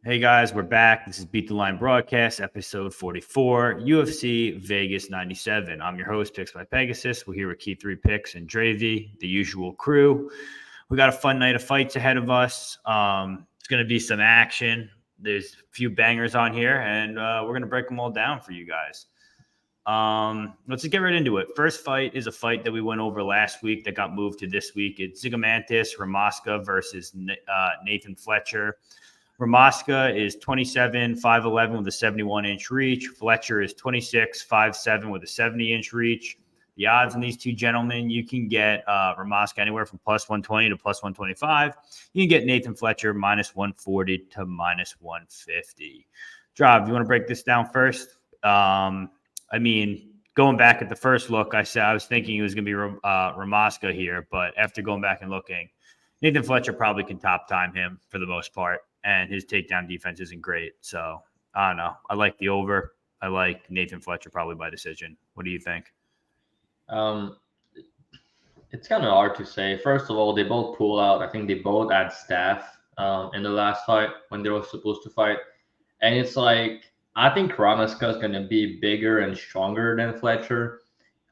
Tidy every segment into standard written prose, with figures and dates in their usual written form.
Hey guys, we're back. This is Beat the Line Broadcast, episode 44, UFC Vegas 97. I'm your host, Picks by Pegasus. We're here with Key 3 Picks and Andrade, the usual crew. We got a fun night of fights ahead of us. It's going to be some action. There's a few bangers on here, and we're going to break them all down for you guys. Let's just get right into it. First fight is a fight that we went over last week that got moved to this week. It's Ramaska versus Nathan Fletcher. Ramaska is 27, 5'11 with a 71-inch reach. Fletcher is 26, 5'7 with a 70-inch reach. The odds on these two gentlemen, you can get Ramaska anywhere from plus 120 to plus 125. You can get Nathan Fletcher minus 140 to minus 150. Drob, you want to break this down first? Going back at the first look, I was thinking it was going to be Ramaska here, but after going back and looking, Nathan Fletcher probably can top time him for the most part. And his takedown defense isn't great. So, I don't know. I like the over. I like Nathan Fletcher probably by decision. What do you think? It's kind of hard to say. First of all, they both pull out. I think they both had staff in the last fight when they were supposed to fight. And it's like, I think Ramaska is going to be bigger and stronger than Fletcher.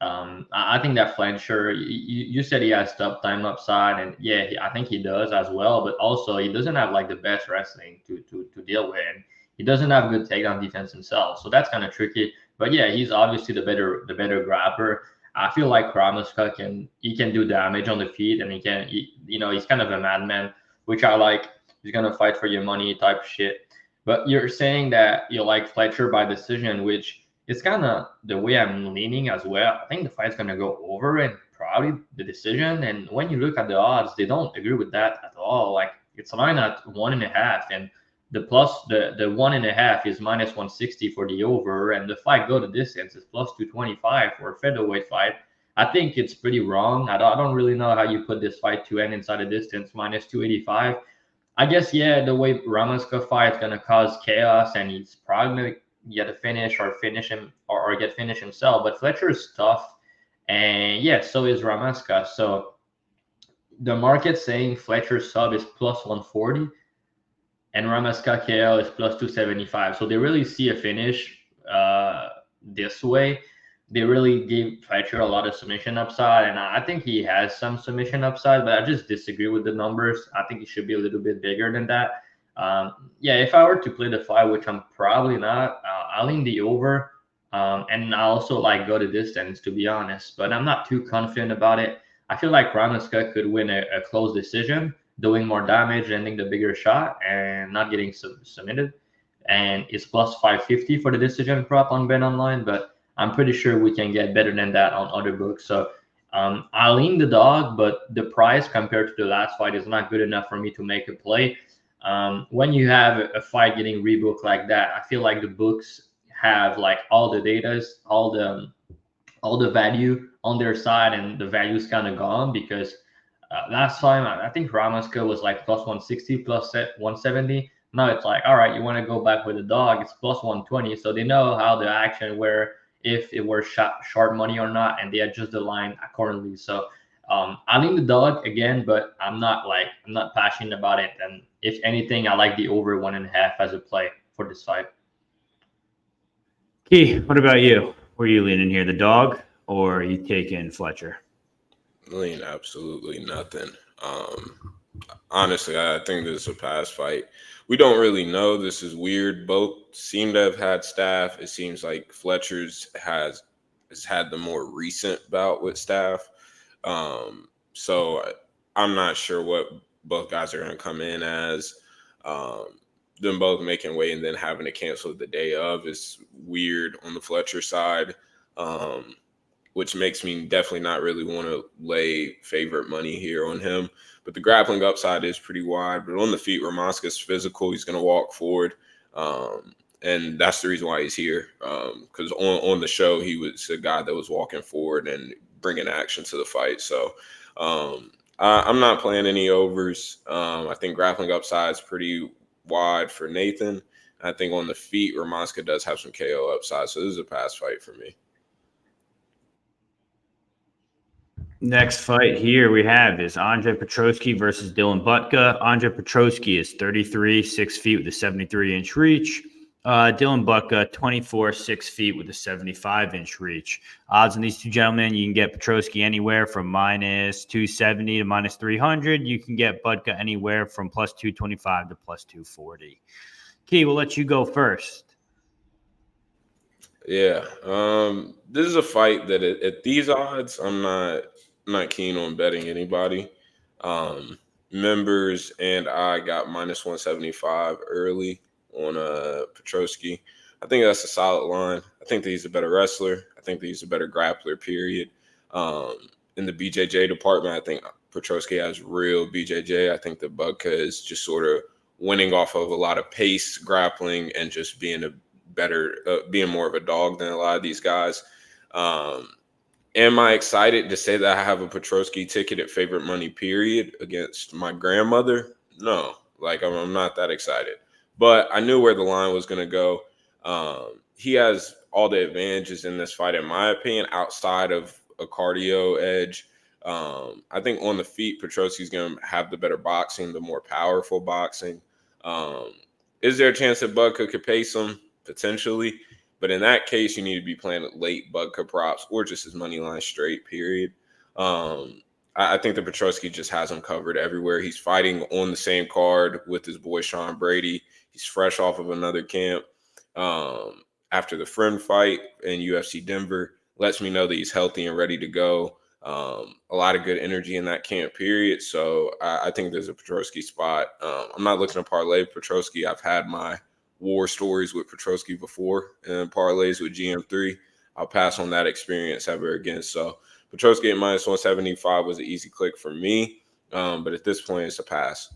I think that Fletcher, you said he has tough time upside, and yeah, I think he does as well. But also, he doesn't have like the best wrestling to deal with, and he doesn't have good takedown defense himself. So that's kind of tricky. But yeah, he's obviously the better grappler. I feel like Ramaska can do damage on the feet, and he's kind of a madman, which I like. He's gonna fight for your money type of shit. But you're saying that you like Fletcher by decision, which it's kind of the way I'm leaning as well. I think the fight's going to go over and probably the decision. And when you look at the odds, they don't agree with that at all. Like it's line at 1.5, and the 1.5 is minus 160 for the over, and the fight go to distance is plus 225 for a featherweight fight. I think it's pretty wrong. I don't really know how you put this fight to end inside a distance minus 285. I guess the way Ramaska fight is going to cause chaos, and he's probably going to get a finish or finish him or get finished himself. But Fletcher is tough, and so is Ramaska. So the market saying Fletcher sub is plus 140 and Ramaska KO is plus 275. So they really see a finish this way. They really gave Fletcher a lot of submission upside, and I think he has some submission upside, but I just disagree with the numbers. I think he should be a little bit bigger than that. If I were to play the fight, which I'm probably not, I'll lean the over, and I also like go the distance, to be honest. But I'm not too confident about it. I feel like Ramaska could win a close decision, doing more damage, ending the bigger shot, and not getting submitted. And it's plus 550 for the decision prop on Bet Online, but I'm pretty sure we can get better than that on other books. So I'll lean the dog, but the price compared to the last fight is not good enough for me to make a play. When you have a fight getting rebooked like that, I feel like the books have like all the data, all the value on their side, and the value's kind of gone because last time I think Ramaska was like plus 160, plus 170. Now it's like, all right, you want to go back with the dog, it's plus 120. So they know how the action were, if it were short money or not, and they adjust the line accordingly. So I lean the dog again, but I'm not passionate about it. And if anything, I like the over 1.5 as a play for this fight. Key, what about you? Where are you leaning here, the dog, or are you taking Fletcher? Lean absolutely nothing. Honestly, I think this is a pass fight. We don't really know. This is weird. Both seem to have had staff. It seems like Fletcher's has had the more recent bout with staff. So I'm not sure what both guys are going to come in as. Them both making weight and then having to cancel the day of is weird on the Fletcher side, which makes me definitely not really want to lay favorite money here on him. But the grappling upside is pretty wide. But on the feet, Ramaska's physical. He's going to walk forward. And that's the reason why he's here. Because on the show, he was a guy that was walking forward and bringing action to the fight. So I'm not playing any overs. I think grappling upside is pretty wide for Nathan. I think on the feet, Ramaska does have some KO upside. So this is a pass fight for me. Next fight here we have is Andre Petroski versus Dylan Budka. Andre Petroski is 33, 6 feet with a 73-inch reach. Dylan Budka, 24, 6 feet with a 75-inch reach. Odds on these two gentlemen, you can get Petroski anywhere from minus 270 to minus 300. You can get Budka anywhere from plus 225 to plus 240. Key, we'll let you go first. Yeah, this is a fight that at these odds, I'm not keen on betting anybody. Members and I got minus 175 early on Petroski. I think that's a solid line. I think that he's a better wrestler. I think that he's a better grappler, period. In the BJJ department, I think Petroski has real BJJ. I think that Budka is just sort of winning off of a lot of pace, grappling, and just being being more of a dog than a lot of these guys. Am I excited to say that I have a Petroski ticket at favorite money, period, against my grandmother? No, I'm not that excited. But I knew where the line was going to go. He has all the advantages in this fight, in my opinion, outside of a cardio edge. I think on the feet, Petroski's going to have the better boxing, the more powerful boxing. Is there a chance that Budka could pace him? Potentially. But in that case, you need to be playing late Budka props or just his money line straight, period. I think that Petroski just has him covered everywhere. He's fighting on the same card with his boy Sean Brady. He's fresh off of another camp. After the friend fight in UFC Denver, lets me know that he's healthy and ready to go. A lot of good energy in that camp, period. So I think there's a Petroski spot. I'm not looking to parlay Petroski. I've had my war stories with Petroski before and parlays with GM3. I'll pass on that experience ever again. So Petroski at minus 175 was an easy click for me. But at this point, it's a pass.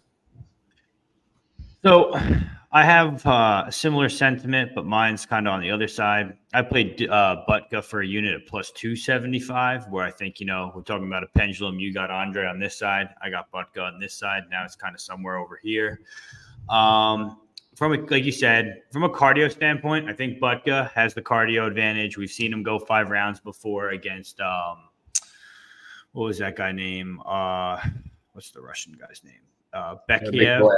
So I have a similar sentiment, but mine's kind of on the other side. I played Budka for a unit at plus 275, where I think, we're talking about a pendulum. You got Andre on this side. I got Budka on this side. Now it's kind of somewhere over here. Like you said, from a cardio standpoint, I think Budka has the cardio advantage. We've seen him go 5 rounds before against what was that guy name? What's the Russian guy's name? Bekiev.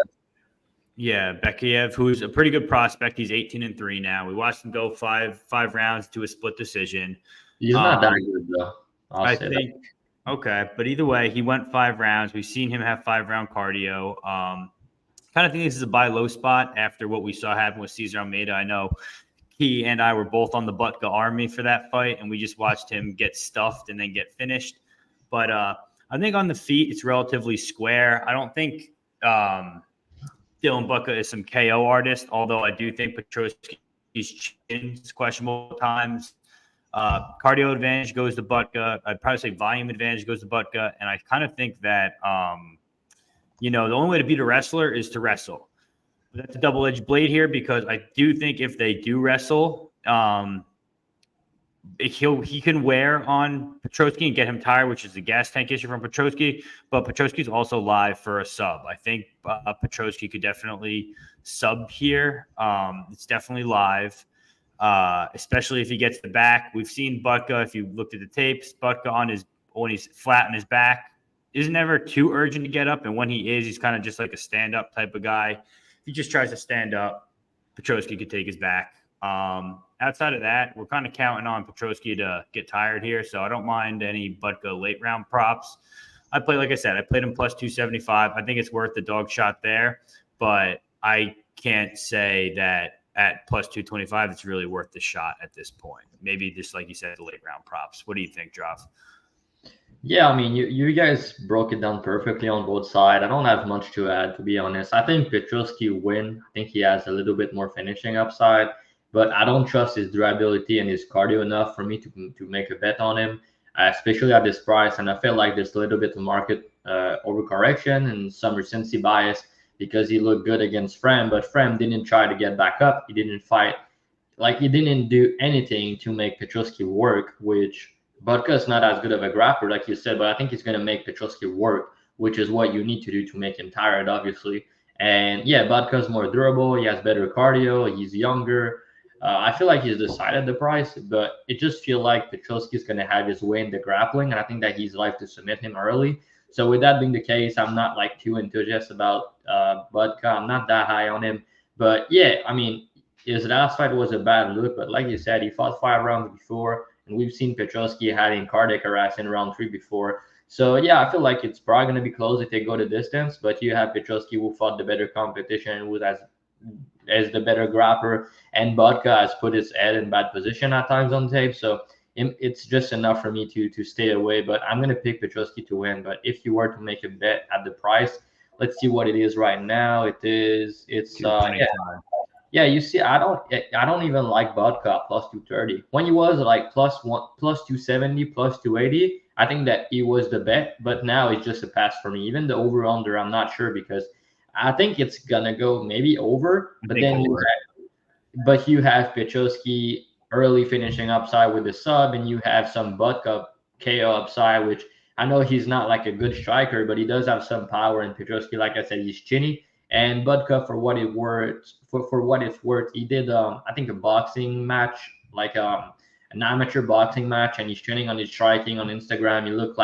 Yeah, Bekiev, who's a pretty good prospect. He's 18-3 now. We watched him go five rounds to a split decision. He's not that good though. I think. Okay, but either way, he went 5 rounds. We've seen him have 5-round cardio. Kind of think this is a buy low spot after what we saw happen with Cesar Almeida. I know he and I were both on the Budka army for that fight, and we just watched him get stuffed and then get finished. But I think on the feet, it's relatively square. I don't think Dylan Budka is some KO artist, although I do think Petroski's chin is questionable at times. Cardio advantage goes to Budka. I'd probably say volume advantage goes to Budka, and I kind of think that the only way to beat a wrestler is to wrestle. But that's a double-edged blade here because I do think if they do wrestle, he can wear on Petroski and get him tired, which is a gas tank issue from Petroski. But Petroski's also live for a sub. I think Petroski could definitely sub here. It's definitely live, especially if he gets the back. We've seen Budka, if you looked at the tapes, Budka when he's flat on his back, is never too urgent to get up, and when he is, he's kind of just like a stand-up type of guy. If he just tries to stand up, Petroski could take his back. Outside of that, we're kind of counting on Petroski to get tired here, so I don't mind any Budka late-round props. Like I said, I played him plus 275. I think it's worth the dog shot there, but I can't say that at plus 225 it's really worth the shot at this point. Maybe just like you said, the late-round props. What do you think, Joff? Yeah, I mean, you guys broke it down perfectly on both sides. I don't have much to add, to be honest. I think Petroski win. I think he has a little bit more finishing upside, but I don't trust his durability and his cardio enough for me to make a bet on him, especially at this price. And I feel like there's a little bit of market overcorrection and some recency bias because he looked good against Frem, but Frem didn't try to get back up. He didn't fight. He didn't do anything to make Petroski work, which Budka is not as good of a grappler, like you said, but I think he's going to make Petroski work, which is what you need to do to make him tired, obviously. And yeah, Budka is more durable. He has better cardio. He's younger. I feel like he's decided the price, but it just feels like Petroski is going to have his way in the grappling, and I think that he's like to submit him early. So with that being the case, I'm not like too enthusiastic about Budka. I'm not that high on him, but yeah, I mean, his last fight was a bad look, but like you said, he fought 5 rounds before, and we've seen Petroski having cardiac arrest in round 3 before. So yeah, I feel like it's probably going to be close if they go the distance, but you have Petroski who fought the better competition, who has as the better grappler, and Budka has put his head in bad position at times on tape. So it's just enough for me to stay away. But I'm gonna pick Petroski to win. But if you were to make a bet at the price, let's see what it is right now. It's yeah. You see, I don't even like Budka plus 230. When he was like plus 270, plus 280, I think that he was the bet. But now it's just a pass for me. Even the over under, I'm not sure because I think it's gonna go maybe over, but then you have Petroski early finishing upside with the sub, and you have some Budka KO upside, which I know he's not like a good striker, but he does have some power. And Petroski, like I said, he's chinny. And Budka, for what it worth, for what it's worth, he did I think a boxing match, like an amateur boxing match, and he's training on his striking on Instagram. He looks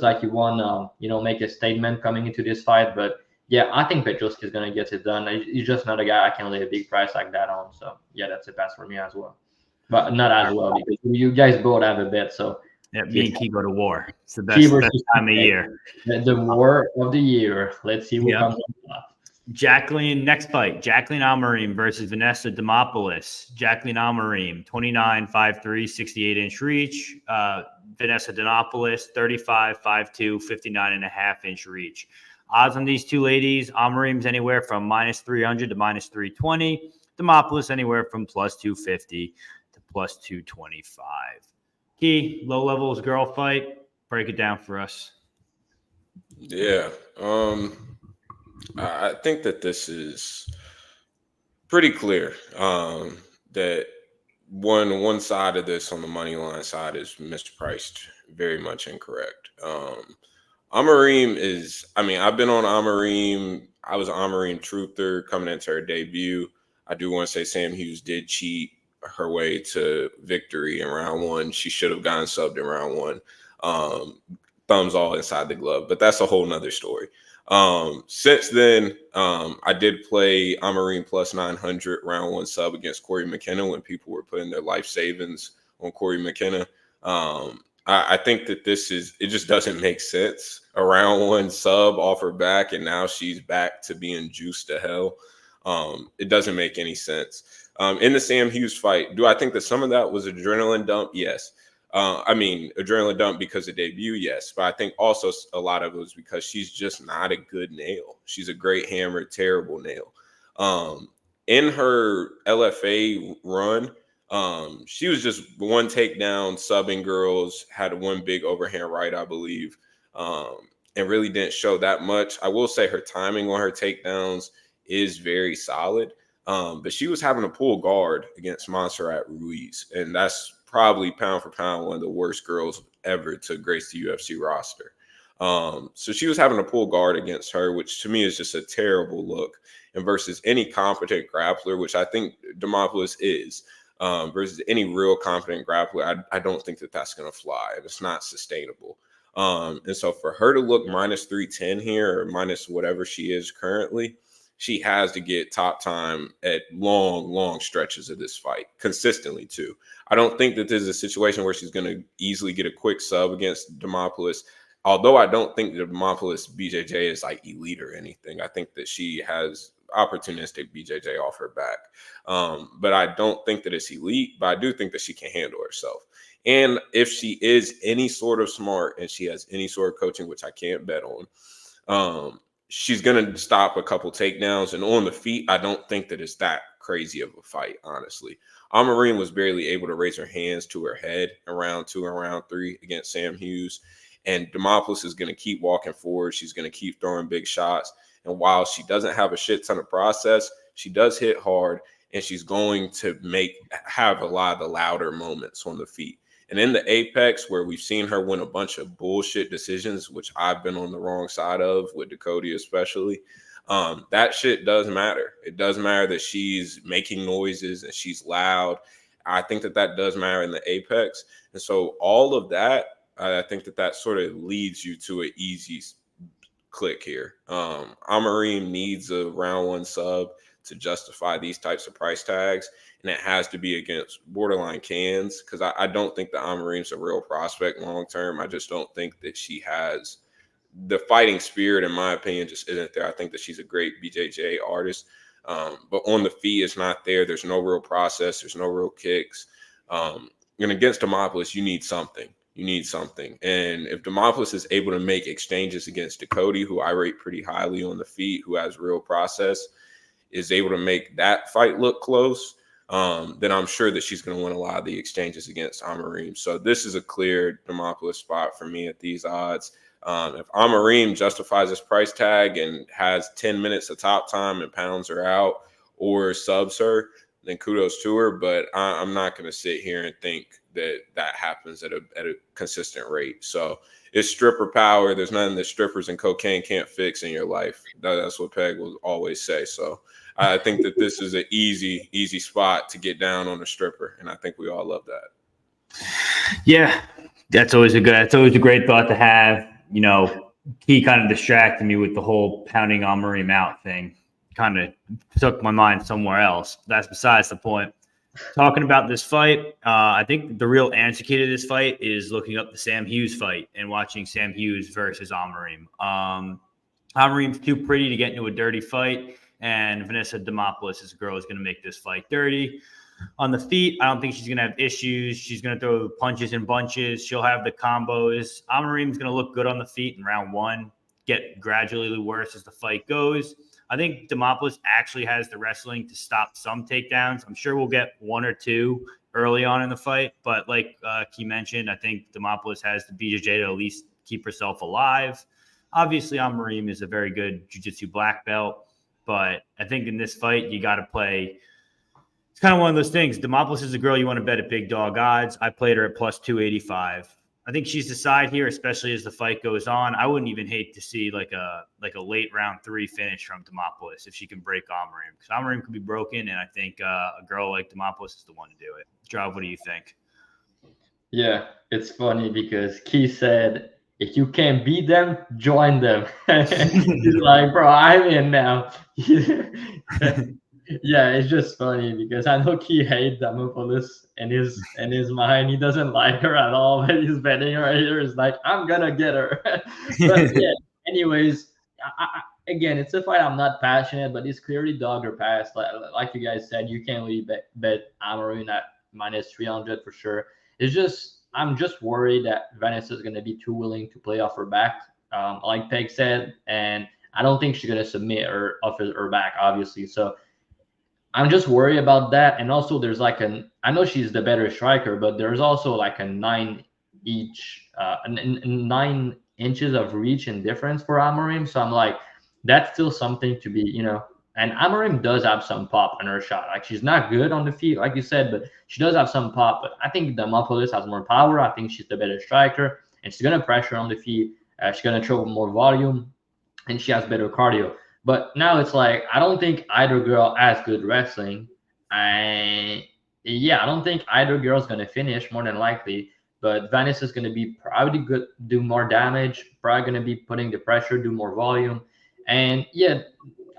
like he won, make a statement coming into this fight, but. Yeah, I think Petroski is going to get it done. He's just not a guy I can lay a big price like that on. So, yeah, that's a pass for me as well. But not as well because you guys both have a bet. So, yeah, me and Key go to war. It's the best time of year. The war of the year. Let's see who comes on top. Jacqueline, next fight. Jacqueline Amorim versus Vanessa Demopolous. Jacqueline Amorim, 29, 5'3", 68-inch reach. Vanessa Demopolous, 35, 5'2", 59.5-inch reach. Odds on these two ladies, Amorim's anywhere from minus 300 to minus 320. Demopolous anywhere from plus 250 to plus 225. Key, low levels girl fight. Break it down for us. Yeah. I think that this is pretty clear that one side of this on the money line side is mispriced, very much incorrect. Amorim I've been on Amorim. I was an Amorim truther coming into her debut. I do want to say Sam Hughes did cheat her way to victory in round 1. She should have gotten subbed in round 1. Thumbs all inside the glove, but that's a whole nother story. Since then, I did play Amorim plus 900 round 1 sub against Corey McKenna when people were putting their life savings on Corey McKenna. I think that it just doesn't make sense. A round 1 sub off her back, and now she's back to being juiced to hell. It doesn't make any sense. In the Sam Hughes fight, do I think that some of that was adrenaline dump? Yes. Adrenaline dump because of debut, yes. But I think also a lot of it was because she's just not a good nail. She's a great hammer, terrible nail. In her LFA run, she was just one takedown, subbing girls, had one big overhand right, I believe, and really didn't show that much. I will say her timing on her takedowns is very solid, but she was having to pull guard against Montserrat Ruiz, and that's probably pound for pound one of the worst girls ever to grace the UFC roster. So she was having to pull guard against her, which to me is just a terrible look. And versus any competent grappler, which I think Demopolous is, versus any real competent grappler, I don't think that that's going to fly. And it's not sustainable. And so for her to look minus 310 here or minus whatever she is currently, she has to get top time at long stretches of this fight consistently too. I don't think that this is a situation where she's going to easily get a quick sub against Demopolous. Although I don't think that Demopolous BJJ is like elite or anything. I think that she has opportunistic BJJ off her back. But I don't think that it's elite, but I do think that she can handle herself. And if she is any sort of smart and she has any sort of coaching, which I can't bet on, she's going to stop a couple takedowns. And on the feet, I don't think that it's that crazy of a fight, honestly. Amorim was barely able to raise her hands to her head in round 2 and round 3 against Sam Hughes. And Demopolous is going to keep walking forward. She's going to keep throwing big shots. And while she doesn't have a shit ton of process, she does hit hard. And she's going to have a lot of the louder moments on the feet. And in the apex, where we've seen her win a bunch of bullshit decisions, which I've been on the wrong side of, with Dakota especially, That shit does matter. It does matter that she's making noises and she's loud. I think that does matter in the apex. And so all of that, I think that sort of leads you to an easy click here. Amorim needs a round one sub to justify these types of price tags, and it has to be against borderline cans, because I don't think that Amorim's a real prospect long term. I just don't think that she has the fighting spirit, in my opinion, just isn't there. I think that she's a great BJJ artist, but on the feet, it's not there. There's no real process. There's no real kicks. And against Demopolous, you need something. You need something. And if Demopolous is able to make exchanges against Dakota, who I rate pretty highly on the feet, who has real process, is able to make that fight look close, then I'm sure that she's going to win a lot of the exchanges against Amorim. So this is a clear Demopolous spot for me at these odds. If Amorim justifies his price tag and has 10 minutes of top time and pounds her out or subs her, then kudos to her. But I'm not going to sit here and think that happens at a consistent rate. So it's stripper power. There's nothing that strippers and cocaine can't fix in your life. That's what Peg will always say. So I think that this is an easy spot to get down on a stripper, and I think we all love that. Yeah, that's always a great thought to have. You know, he kind of distracted me with the whole pounding Amorim out thing. Kind of took my mind somewhere else. That's besides the point. Talking about this fight, I think the real answer key to this fight is looking up the Sam Hughes fight and watching Sam Hughes versus Amorim. Amorim's too pretty to get into a dirty fight, and Vanessa Demopolous is a girl who's going to make this fight dirty. On the feet, I don't think she's going to have issues. She's going to throw punches in bunches. She'll have the combos. Amorim's going to look good on the feet in round one, get gradually worse as the fight goes. I think Demopolous actually has the wrestling to stop some takedowns. I'm sure we'll get one or two early on in the fight, but like Key mentioned, I think Demopolous has the BJJ to at least keep herself alive. Obviously, Amorim is a very good jiu-jitsu black belt, but I think in this fight, you got to play. It's kind of one of those things. Demopolous is a girl you want to bet at big dog odds. I played her at plus 285. I think she's the side here, especially as the fight goes on. I wouldn't even hate to see like a late round 3 finish from Demopolous if she can break Amorim, because Amorim could be broken, and I think a girl like Demopolous is the one to do it. Drav, what do you think? Yeah, it's funny because Key said, if you can't beat them, join them. He's like, bro, I'm in now. Yeah, it's just funny because I know Key hates Demopolous in his mind. He doesn't like her at all, but he's betting her here. He's like, I'm gonna get her. But yeah, anyways, again, it's a fight I'm not passionate, but it's clearly dog or pass. Like you guys said, you can't really bet Amorim at minus 300 for sure. I'm just worried that Vanessa is gonna be too willing to play off her back, like Peg said, and I don't think she's gonna submit her off her back, obviously. So I'm just worried about that. And also there's like I know she's the better striker, but there's also like a 9 inches of reach and difference for Amorim. So I'm like, that's still something to be, and Amorim does have some pop on her shot. Like, she's not good on the feet, like you said, but she does have some pop. But I think Demopolous has more power. I think she's the better striker, and she's going to pressure on the feet. She's going to throw more volume, and she has better cardio. But now it's like, I don't think either girl has good wrestling. I don't think either girl's going to finish, more than likely. But Vanessa's going to be probably good, do more damage, probably going to be putting the pressure, do more volume. And yeah,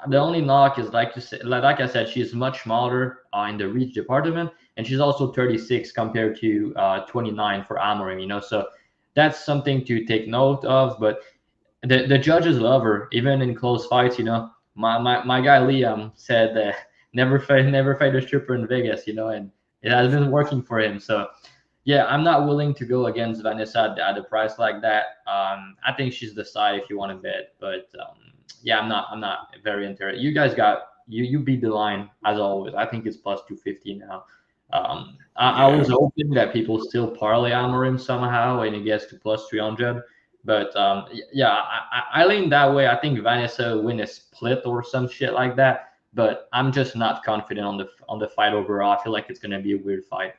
the only knock is, like I said, she's much smaller in the reach department, and she's also 36 compared to 29 for Amorim, so that's something to take note of. But the judges love her, even in close fights. My guy Liam said that never fight a stripper in Vegas, and it has been working for him. So yeah, I'm not willing to go against Vanessa at a price like that. I think she's the side if you want to bet, but yeah, I'm not very interested. You guys you beat the line as always. I think it's plus 250 now. I was hoping that people still parlay Amorim somehow and it gets to plus 300. But yeah, I lean that way. I think Vanessa win a split or some shit like that. But I'm just not confident on the fight overall. I feel like it's gonna be a weird fight.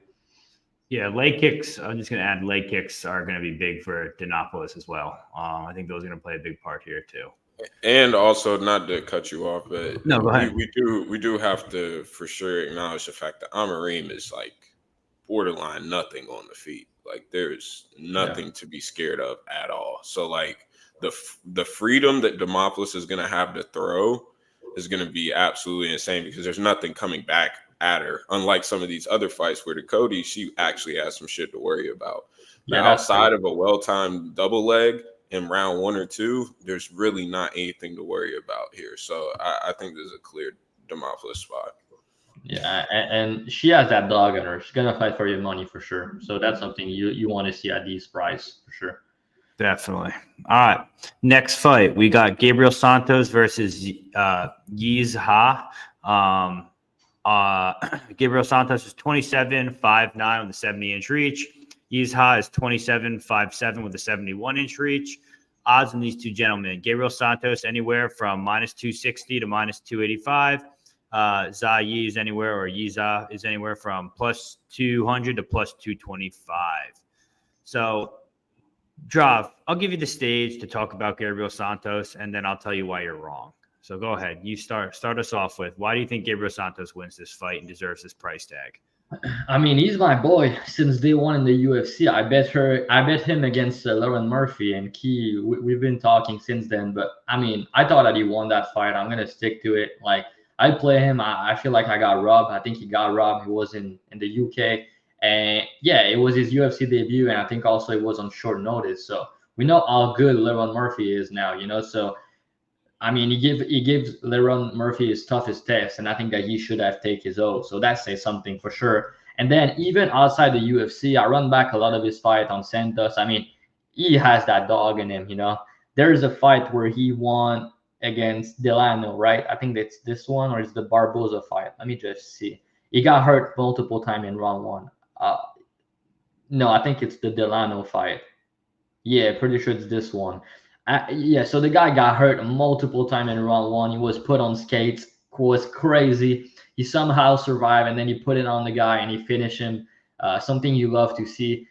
Yeah, leg kicks. I'm just gonna add leg kicks are gonna be big for Demopolous as well. I think those are gonna play a big part here too. And also, not to cut you off, but No, go ahead. we do have to for sure acknowledge the fact that Amorim is like borderline nothing on the feet. Like there's nothing to be scared of at all. So like the freedom that Demopolous is going to have to throw is going to be absolutely insane because there's nothing coming back at her. Unlike some of these other fights where the Cody, she actually has some shit to worry about. Yeah, Now, that's outside true. of a well-timed double leg in round 1 or 2, there's really not anything to worry about here. So I think there's a clear Demopolous spot. Yeah, and she has that dog in her. She's gonna fight for your money for sure. So that's something you want to see at these price for sure. Definitely. All right. Next fight, we got Gabriel Santos versus Yizha. Gabriel Santos is 27.59 with a 70-inch reach. Yizha is 27.57 with a 71-inch reach. Odds on these two gentlemen: Gabriel Santos anywhere from -260 to -285. Yi is anywhere, or Yizha is anywhere from +200 to +225. So, Drav, I'll give you the stage to talk about Gabriel Santos, and then I'll tell you why you're wrong. So go ahead. You start us off with, why do you think Gabriel Santos wins this fight and deserves this price tag? I mean, he's my boy since day one in the UFC. I bet him against Lauren Murphy and Key. We've been talking since then, but I mean, I thought that he won that fight. I'm gonna stick to it. Like I play him. I feel like I got robbed. I think he got robbed. He was in the UK, and yeah, it was his UFC debut, and I think also it was on short notice. So we know how good Lauren Murphy is now. So I mean, he gives Leron Murphy his toughest test, and I think that he should have taken his oath. So that says something for sure. And then even outside the UFC, I run back a lot of his fight on Santos. I mean, he has that dog in him. There is a fight where he won against Delano, right? I think that's this one, or it's the Barboza fight. Let me just see. He got hurt multiple times in round one. No, I think it's the Delano fight. Yeah, pretty sure it's this one. Yeah, so the guy got hurt multiple times in round one. He was put on skates, was crazy. He somehow survived, and then he put it on the guy and he finished him. Something you love to see.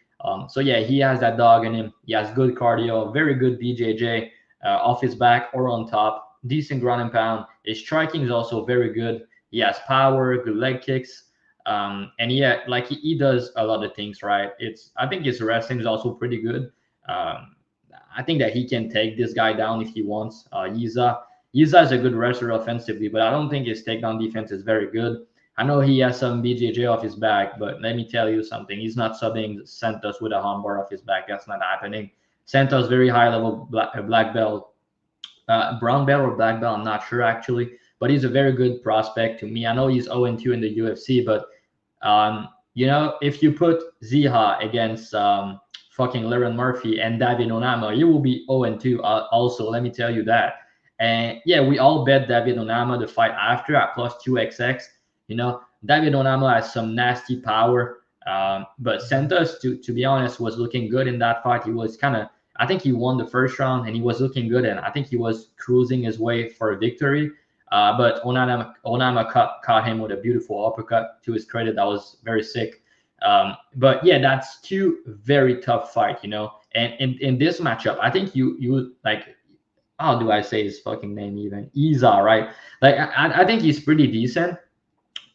So yeah, he has that dog in him. He has good cardio, very good BJJ off his back or on top. Decent ground and pound. His striking is also very good. He has power, good leg kicks. And yeah, like he does a lot of things right. I think his wrestling is also pretty good. I think that he can take this guy down if he wants. Yizha is a good wrestler offensively, but I don't think his takedown defense is very good. I know he has some BJJ off his back, but let me tell you something. He's not subbing Santos with a armbar off his back. That's not happening. Santos, very high level black belt, brown belt or black belt. I'm not sure actually, but he's a very good prospect to me. I know he's 0-2 in the UFC, but if you put Ziha against fucking Lauren Murphy and David Onama, you will be 0-2 also, let me tell you that. And yeah, we all bet David Onama the fight after at +2XX. David Onama has some nasty power. But Santos, to be honest, was looking good in that fight. He was I think he won the first round and he was looking good, and I think he was cruising his way for a victory. But Onama caught him with a beautiful uppercut. To his credit, that was very sick. But yeah, that's two very tough fight, And in this matchup, I think you like, how do I say his fucking name even? Yizha, right? Like I think he's pretty decent.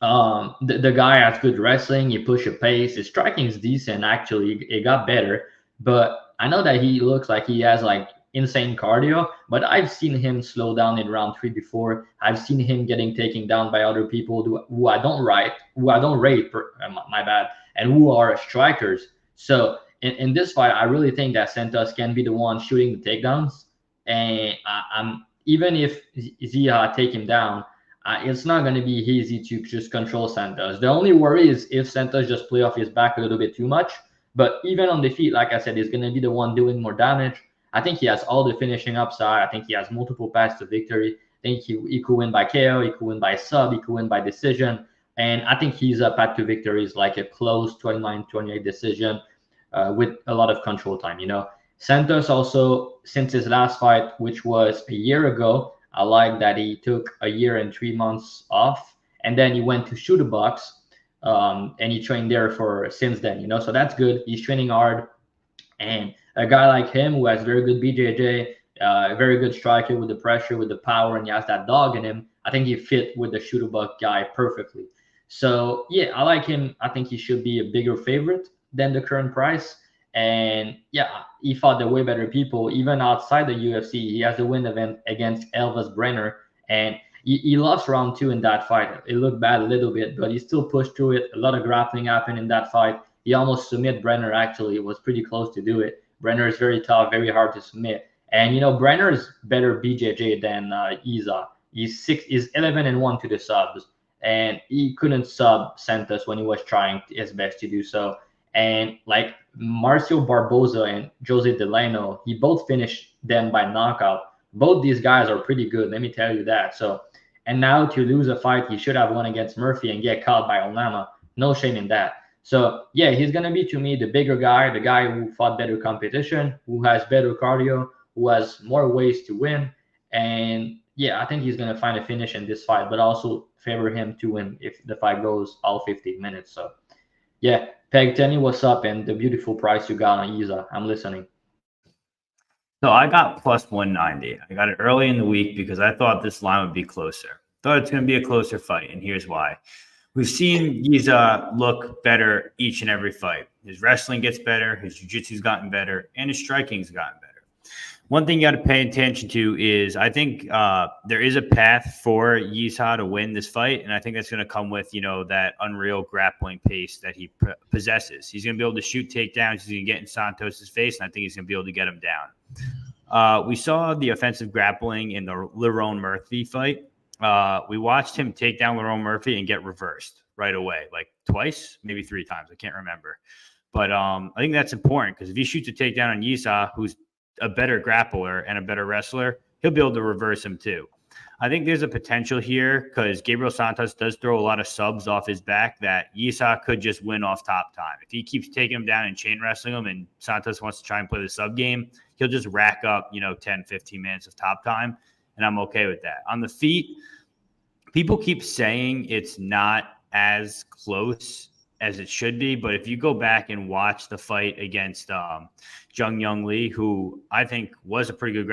The guy has good wrestling. He push a pace. His striking is decent. Actually, it got better. But I know that he looks like he has like insane cardio. But I've seen him slow down in round 3 before. I've seen him getting taken down by other people who I don't rate. My bad, and who are strikers. So in this fight, I really think that Santos can be the one shooting the takedowns. And I'm even if Zia take him down, it's not going to be easy to just control Santos. The only worry is if Santos just play off his back a little bit too much. But even on the feet, like I said, he's going to be the one doing more damage. I think he has all the finishing upside. I think he has multiple paths to victory. I think he could win by KO. He could win by sub. He could win by decision. And I think he's a path to victory is like a close 29-28 decision with a lot of control time, Santos also, since his last fight, which was a year ago, I like that he took a year and 3 months off, and then he went to Shoot a Box, and he trained there for since then, So that's good. He's training hard, and a guy like him who has very good BJJ, A very good striker with the pressure, with the power, and he has that dog in him. I think he fit with the shooter buck guy perfectly. So yeah, I like him. I think he should be a bigger favorite than the current price. And yeah, he fought the way better people, even outside the UFC. He has a win event against Elvis Brenner, and he lost round 2 in that fight. It looked bad a little bit, but he still pushed through it. A lot of grappling happened in that fight. He almost submit Brenner, actually. It was pretty close to do it. Brenner is very tough, very hard to submit. And, Brenner is better BJJ than Yizha. He's 11-1 to the subs, and he couldn't sub Santos when he was trying his best to do so. And like Marcio Barboza and Jose Delano, he both finished them by knockout. Both these guys are pretty good, let me tell you that. So, and now to lose a fight, he should have won against Murphy and get caught by Onama. No shame in that. So yeah, he's gonna be, to me, the bigger guy, the guy who fought better competition, who has better cardio, who has more ways to win. And yeah, I think he's gonna find a finish in this fight, but also favor him to win if the fight goes all 15 minutes. So yeah, Peg, tell me what's up and the beautiful price you got on Yizha. I'm listening. So I got plus 190. I got it early in the week because I thought this line would be closer. Thought it's going to be a closer fight, and here's why. We've seen Yizha look better each and every fight. His wrestling gets better, his jiu-jitsu's gotten better, and his striking's gotten better. One thing you got to pay attention to is I think there is a path for Yizha to win this fight, and I think that's going to come with, that unreal grappling pace that he possesses. He's going to be able to shoot takedowns. He's going to get in Santos' face, and I think he's going to be able to get him down. We saw the offensive grappling in the Lerone Murphy fight. We watched him take down Lerone Murphy and get reversed right away, like twice, maybe 3 times. I can't remember. But I think that's important because if he shoots a takedown on Yizha, who's a better grappler and a better wrestler, he'll be able to reverse him too. I think there's a potential here because Gabriel Santos does throw a lot of subs off his back that Yizha could just win off top time. If he keeps taking him down and chain wrestling him and Santos wants to try and play the sub game, he'll just rack up, 10, 15 minutes of top time, and I'm okay with that. On the feet, people keep saying it's not as close as it should be, but if you go back and watch the fight against Jung Young Lee, who I think was a pretty good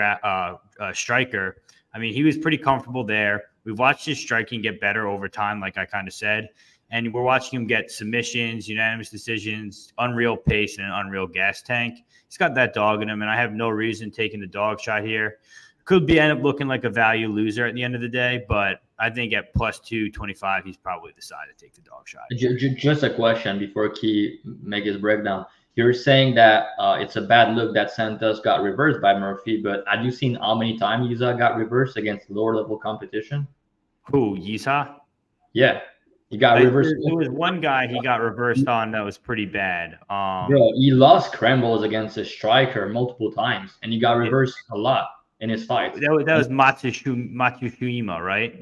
striker, I mean, he was pretty comfortable there. We've watched his striking get better over time, like I kind of said, and we're watching him get submissions, unanimous decisions, unreal pace, and an unreal gas tank. He's got that dog in him, and I have no reason taking the dog shot here. Could end up looking like a value loser at the end of the day, but I think at plus 225, he's probably decided to take the dog shot. Just a question before Key make his breakdown. You're saying that it's a bad look that Santos got reversed by Murphy, but have you seen how many times Yizha got reversed against lower level competition? Who, Yizha? Yeah, he got reversed. There was one guy he got reversed on that was pretty bad. Bro, he lost scrambles against a striker multiple times, and he got reversed a lot in his fight. That was Matsushima, right?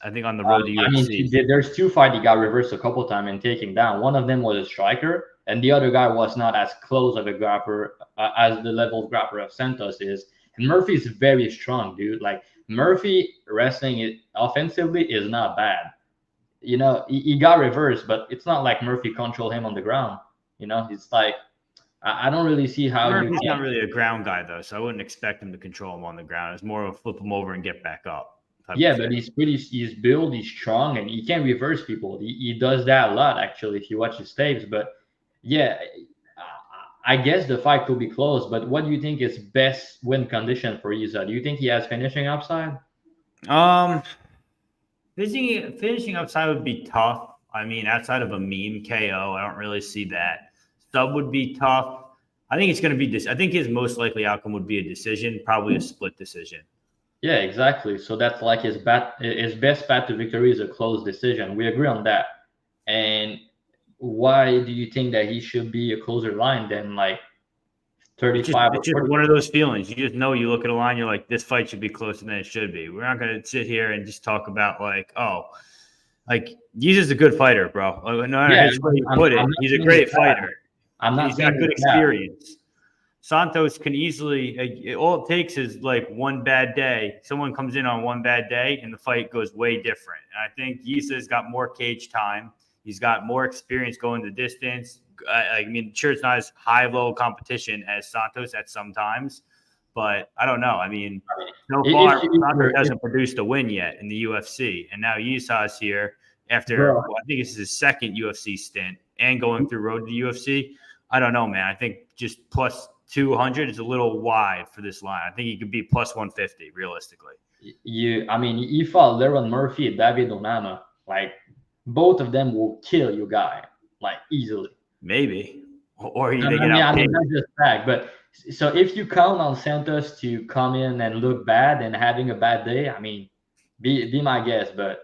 I think on the road to UFC. I mean, there's 2 fights he got reversed a couple times and taken down. One of them was a striker, and the other guy was not as close of a grappler as the level of grappler of Santos is. And Murphy's very strong, dude. Like, Murphy wrestling offensively is not bad. He got reversed, but it's not like Murphy controlled him on the ground. It's like, I don't really see how Murphy's not really a ground guy, though, so I wouldn't expect him to control him on the ground. It's more of a flip him over and get back up. Yeah, but he's built, he's strong, and he can reverse people. He does that a lot, actually, if you watch his tapes. But yeah, I guess the fight could be close. But what do you think is best win condition for Yizha? Do you think he has finishing upside? Finishing upside would be tough. I mean, outside of a meme KO, I don't really see that. Sub would be tough. I think it's going to be this. I think his most likely outcome would be a decision, probably a split decision. Yeah, exactly. So that's like his best path to victory is a close decision. We agree on that. And why do you think that he should be a closer line than like 35? It's just one of those feelings. You just know, you look at a line, you're like, this fight should be closer than it should be. We're not going to sit here and just talk about Yizha's a good fighder, bro. No matter how you put it, he's a great fighter. He's got good experience. Santos can easily, all it takes is like one bad day. Someone comes in on one bad day and the fight goes way different. And I think Yizha's got more cage time. He's got more experience going the distance. I mean, sure, it's not as high-level competition as Santos at some times, But I don't know. I mean, so if far, you- Santos hasn't produced a win yet in the UFC. And now Yizha's here after, Bro. I think this is his second UFC stint and going through road to the UFC. I don't know, man. I think just plus 200 is a little wide for this line. I think he could be plus 150 realistically. you fought Leron Murphy, David Onama. Like, both of them will kill you guy, like, easily. Maybe. Or they I get mean, out. that's just fact. But so if you count on Santos to come in and look bad and having a bad day, I mean, be my guest. But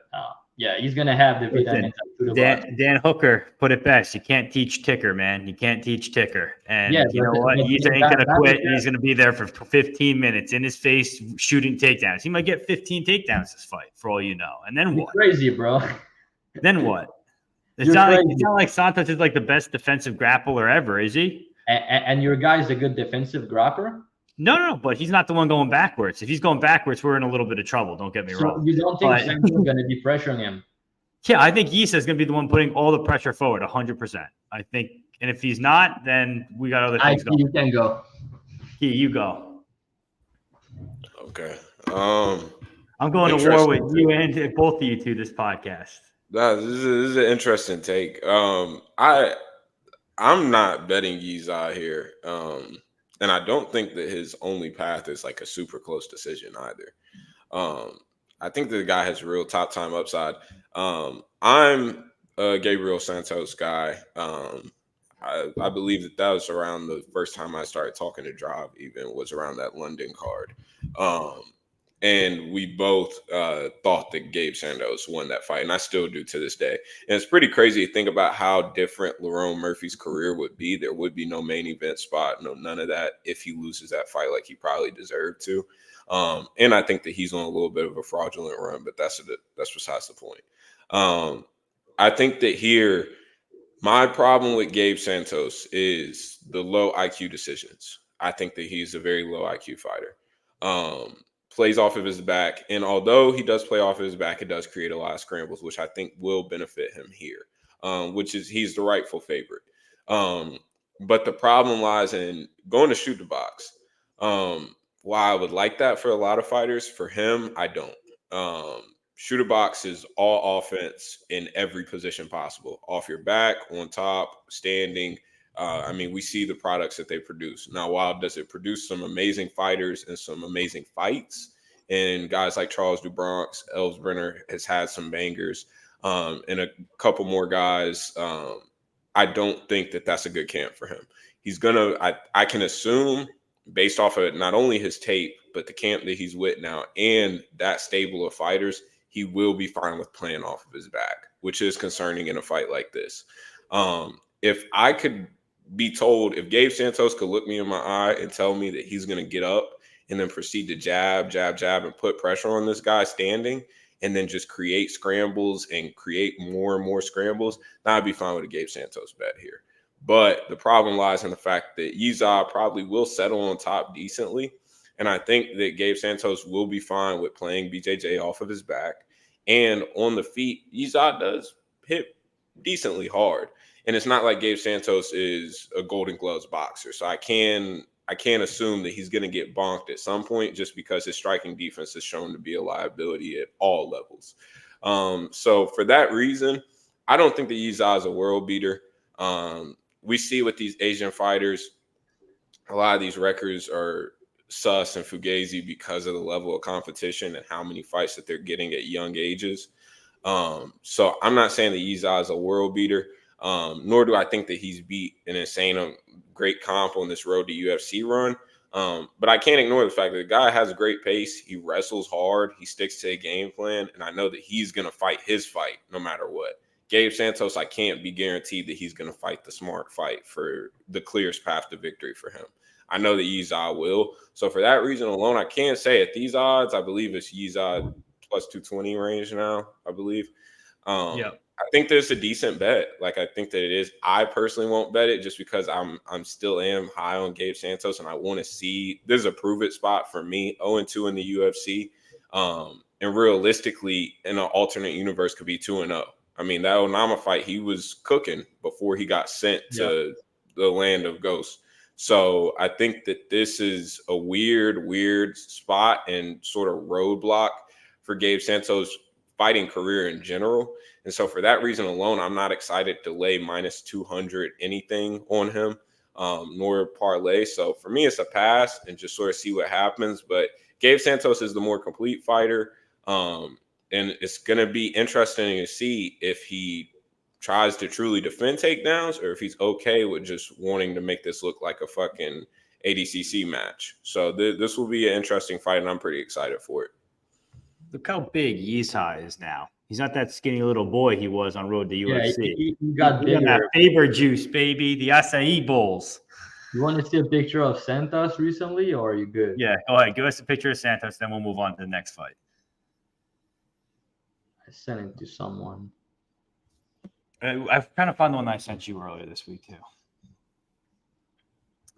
yeah, he's gonna have the vitamins to the box. Dan Hooker put it best. You can't teach ticker, man. You can't teach ticker. And Yeah, you know what? He's ain't going to quit. And he's going to be there for 15 minutes in his face shooting takedowns. He might get 15 takedowns this fight, for all you know. And then You're what? crazy, bro. Then what? It's not like Santos is like the best defensive grappler ever, is he? And your guy's a good defensive grappler? No, but he's not the one going backwards. If he's going backwards, we're in a little bit of trouble. Don't get me wrong. You don't think Santos is going to be pressuring him? Yeah, I think Yizha is going to be the one putting all the pressure forward, 100%. I think, and if he's not, then we got other things going. You can go. You go. Okay. I'm going to war with you and both of you two this podcast. This is an interesting take. I'm not betting Yizha here. And I don't think that his only path is like a super close decision either. I think that the guy has real top time upside. I'm a Gabriel Santos guy. I believe that was around the first time I started talking to Drive, even was around that London card. And we both thought that Gabe Santos won that fight, and I still do to this day. And it's pretty crazy to think about how different Lerone Murphy's career would be. There would be no main event spot, none of that if he loses that fight like he probably deserved to. And I think that he's on a little bit of a fraudulent run, but that's besides the point. I think that here, my problem with Gabe Santos is the low IQ decisions. I think that he's a very low IQ fighter. Plays off of his back. And although he does play off of his back, it does create a lot of scrambles, which I think will benefit him here, which is he's the rightful favorite. But the problem lies in going to shoot the box. While I would like that for a lot of fighters, for him, I don't. Shoot a box is all offense in every position possible. Off your back, on top, standing. I mean, we see the products that they produce. Now, while does it produce some amazing fighters and some amazing fights, and guys like Charles DuBronx, Elsbrenner has had some bangers, and a couple more guys, I don't think that that's a good camp for him. He's I can assume, based off of not only his tape, but the camp that he's with now and that stable of fighters, he will be fine with playing off of his back, which is concerning in a fight like this. If I could be told, if Gabe Santos could look me in my eye and tell me that he's going to get up and then proceed to jab, and put pressure on this guy standing and then just create scrambles and create more and more scrambles, then I'd be fine with a Gabe Santos bet here. But the problem lies in the fact that Yizha probably will settle on top decently. And I think that Gabe Santos will be fine with playing BJJ off of his back. And on the feet, Yizha does hit decently hard. And it's not like Gabe Santos is a Golden Gloves boxer. So I can't assume that he's going to get bonked at some point just because his striking defense is shown to be a liability at all levels. So for that reason, I don't think that Yizha is a world beater. We see with these Asian fighters, a lot of these records are sus and fugazi because of the level of competition and how many fights that they're getting at young ages. So I'm not saying that Yizha is a world beater. Nor do I think that he's beat an insane great comp on this road to UFC run. But I can't ignore the fact that the guy has a great pace. He wrestles hard. He sticks to a game plan. And I know that he's going to fight his fight no matter what. Gabe Santos, I can't be guaranteed that he's going to fight the smart fight for the clearest path to victory for him. I know that Yizha will. So for that reason alone, I can't say at these odds, I believe it's Yizha plus 220 range now, I believe. Yeah. I think there's a decent bet. Like, I think that it is. I personally won't bet it just because I'm still am high on Gabe Santos, and I want to see. There's a prove it spot for me. 0-2 in the UFC, and realistically, in an alternate universe, could be 2-0. I mean, that Onama fight, he was cooking before he got sent to the land of ghosts. So I think that this is a weird spot and sort of roadblock for Gabe Santos' fighting career in general. And so for that reason alone, I'm not excited to lay minus 200 anything on him, nor parlay. So for me, it's a pass and just sort of see what happens. But Gabe Santos is the more complete fighter. And it's going to be interesting to see if he tries to truly defend takedowns or if he's okay with just wanting to make this look like a fucking ADCC match. So this will be an interesting fight, and I'm pretty excited for it. Look how big Yizha is now. He's not that skinny little boy he was on road to UFC. Yeah, he got bigger. That Faber juice, baby. The acai bowls. You want to see a picture of Santos recently, or are you good? Yeah, go ahead. Give us a picture of Santos, then we'll move on to the next fight. I sent it to someone. I've kind of found the one I sent you earlier this week, too.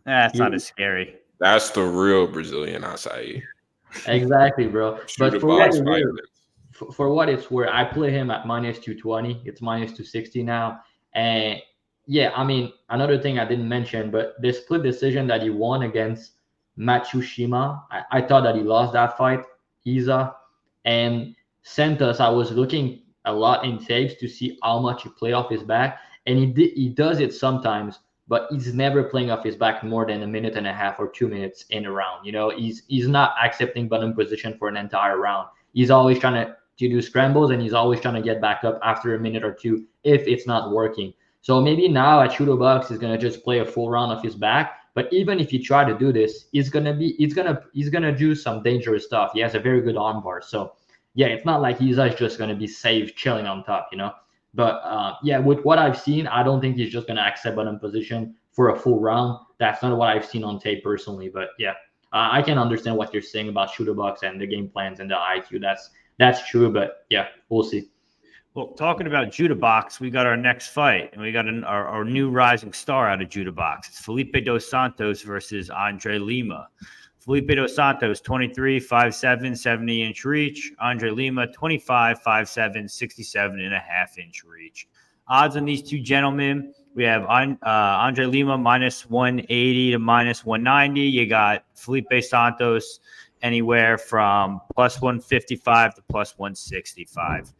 That's not as scary. That's the real Brazilian acai. Exactly, bro. But for what it's worth, I play him at minus 220. It's minus 260 now. And yeah, I mean, another thing I didn't mention, but the split decision that he won against Matsushima, I thought that he lost that fight, Yizha. And Santos, I was looking a lot in tapes to see how much he play off his back. And he does it sometimes, but he's never playing off his back more than a minute and a half or 2 minutes in a round. You know, he's not accepting bottom position for an entire round. He's always trying to do scrambles, and he's always trying to get back up after a minute or two if it's not working. So maybe now at Shooter Box, he's gonna just play a full round off his back. But even if you try to do this, he's gonna do some dangerous stuff. He has a very good armbar. So yeah, it's not like he's just gonna be safe chilling on top, you know. But yeah, with what I've seen, I don't think he's just gonna accept bottom position for a full round. That's not what I've seen on tape personally. But yeah, I can understand what you're saying about Shooter Box and the game plans and the IQ. That's true. But yeah, we'll see. Well, talking about Judah Box, we got our next fight, and we got our new rising star out of Judah Box. It's Felipe dos Santos versus Andrade Lima. Felipe dos Santos, 23, 5'7", 70-inch reach. Andrade Lima, 25, 5'7", 67.5-inch reach. Odds on these two gentlemen, we have Andrade Lima minus 180 to minus 190. You got Felipe Santos anywhere from plus 155 to plus 165.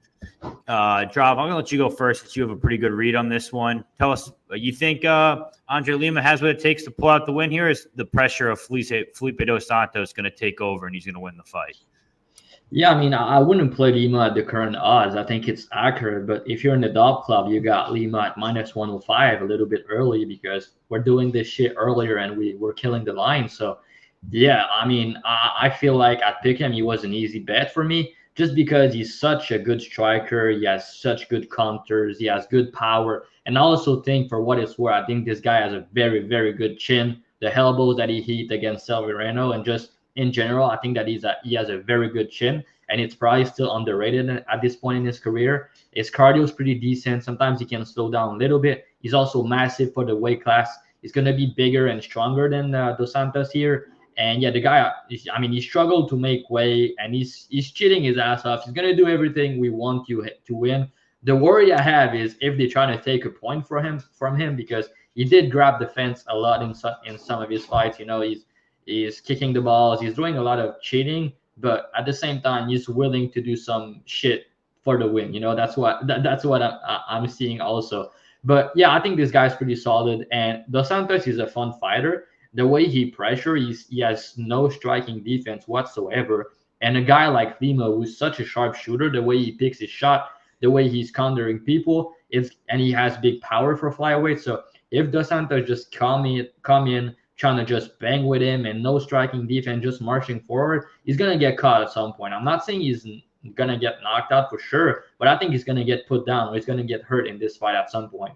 Drav, I'm going to let you go first since you have a pretty good read on this one. Tell us, you think Andrade Lima has what it takes to pull out the win here? Is the pressure of Felipe dos Santos going to take over and he's going to win the fight? Yeah, I mean, I wouldn't play Lima at the current odds. I think it's accurate. But if you're in the dog club, you got Lima at minus 105 a little bit early because we're doing this shit earlier and we're killing the line. So, yeah, I mean, I feel like at Pick'em, he was an easy bet for me. Just because he's such a good striker, he has such good counters, he has good power. And I also think, for what it's worth, I think this guy has a very, very good chin. The elbows that he hit against Severino, and just in general, I think that he has a very good chin, and it's probably still underrated at this point in his career. His cardio is pretty decent. Sometimes he can slow down a little bit. He's also massive for the weight class. He's going to be bigger and stronger than Dos Santos here. And yeah, the guy, I mean, he struggled to make weight, and he's cheating his ass off. He's going to do everything we want you to win. The worry I have is if they try to take a point from him, because he did grab the fence a lot in some of his fights. You know, he's kicking the balls. He's doing a lot of cheating, but at the same time, he's willing to do some shit for the win. You know, that's what I'm seeing also. But yeah, I think this guy's pretty solid, and Dos Santos is a fun fighter. The way he pressures, he has no striking defense whatsoever. And a guy like Lima, who's such a sharp shooter, the way he picks his shot, the way he's countering people, and he has big power for flyweight. So if Dos Santos just come in, trying to just bang with him and no striking defense, just marching forward, he's going to get caught at some point. I'm not saying he's going to get knocked out for sure, but I think he's going to get put down or he's going to get hurt in this fight at some point.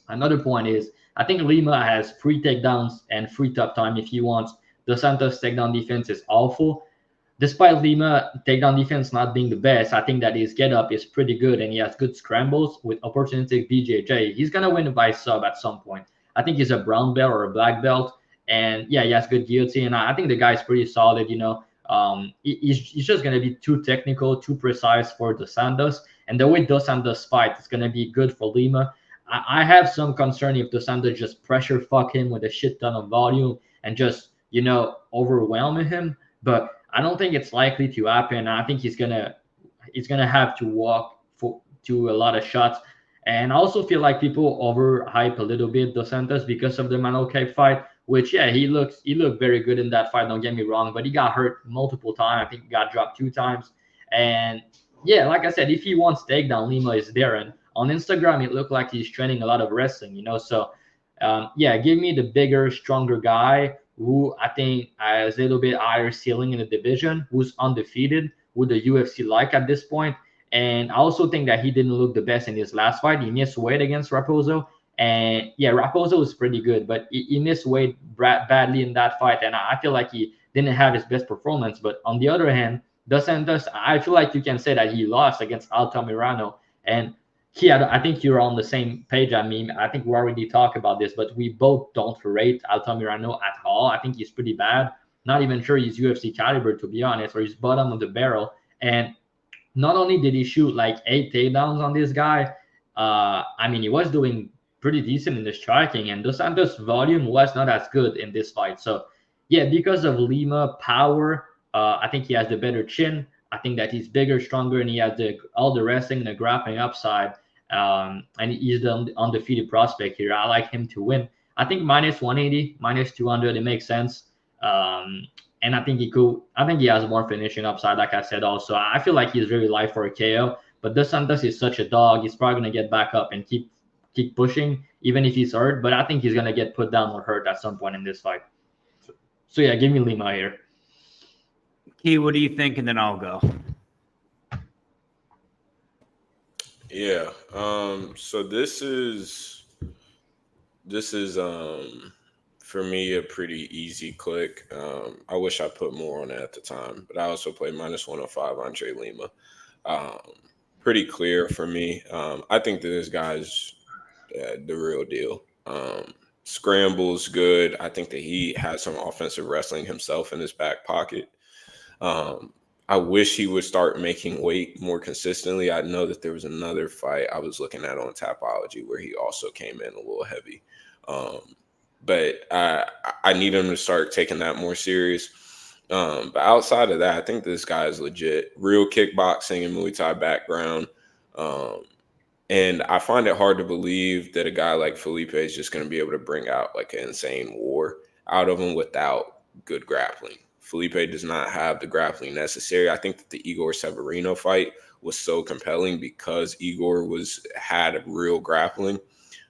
Another point is, I think Lima has free takedowns and free top time if he wants. Dos Santos' takedown defense is awful. Despite Lima takedown defense not being the best, I think that his get-up is pretty good, and he has good scrambles with opportunistic BJJ. He's going to win by sub at some point. I think he's a brown belt or a black belt, and yeah, he has good guillotine. I think the guy's pretty solid, you know. He's just going to be too technical, too precise for Dos Santos, and the way Dos Santos fight is going to be good for Lima. I have some concern if Dos Santos just pressure fuck him with a shit ton of volume and just, overwhelm him. But I don't think it's likely to happen. I think he's gonna have to walk to a lot of shots. And I also feel like people overhype a little bit Dos Santos because of the Marotte fight, which he looked very good in that fight. Don't get me wrong, but he got hurt multiple times. I think he got dropped 2 times. And yeah, like I said, if he wants takedown, Lima is there. And on Instagram, it looked like he's training a lot of wrestling. So yeah, give me the bigger, stronger guy who I think has a little bit higher ceiling in the division, who's undefeated, who the UFC like at this point. And I also think that he didn't look the best in his last fight. He missed weight against Raposo. And yeah, Raposo was pretty good, but he missed weight badly in that fight. And I feel like he didn't have his best performance. But on the other hand, Dos Santos, I feel like you can say that he lost against Altamirano. And I think you're on the same page. I mean, I think we already talked about this, but we both don't rate Altamirano at all. I think he's pretty bad. Not even sure he's UFC caliber, to be honest, or he's bottom of the barrel. And not only did he shoot like 8 takedowns on this guy, I mean, he was doing pretty decent in the striking, and Dos Santos' volume was not as good in this fight. So, yeah, because of Lima power, I think he has the better chin. I think that he's bigger, stronger, and he has all the wrestling and the grappling upside. And he's the undefeated prospect here. I like him to win. I think minus 180, minus 200, it makes sense. And I think he has more finishing upside, like I said. Also, I feel like he's very light for a KO. But Dos Santos is such a dog. He's probably gonna get back up and keep pushing, even if he's hurt. But I think he's gonna get put down or hurt at some point in this fight. So yeah, give me Lima here. Key, what do you think? And then I'll go. Yeah. So this is for me a pretty easy click. I wish I put more on it at the time, but I also played minus 105 Andre Lima. Pretty clear for me. I think that this guy's the real deal. Scrambles good. I think that he has some offensive wrestling himself in his back pocket. I wish he would start making weight more consistently. I know that there was another fight I was looking at on Tapology where he also came in a little heavy. But I need him to start taking that more serious. But outside of that, I think this guy is legit. Real kickboxing and Muay Thai background. And I find it hard to believe that a guy like Felipe is just going to be able to bring out like an insane war out of him without good grappling. Felipe does not have the grappling necessary. I think that the Igor Severino fight was so compelling because Igor had real grappling.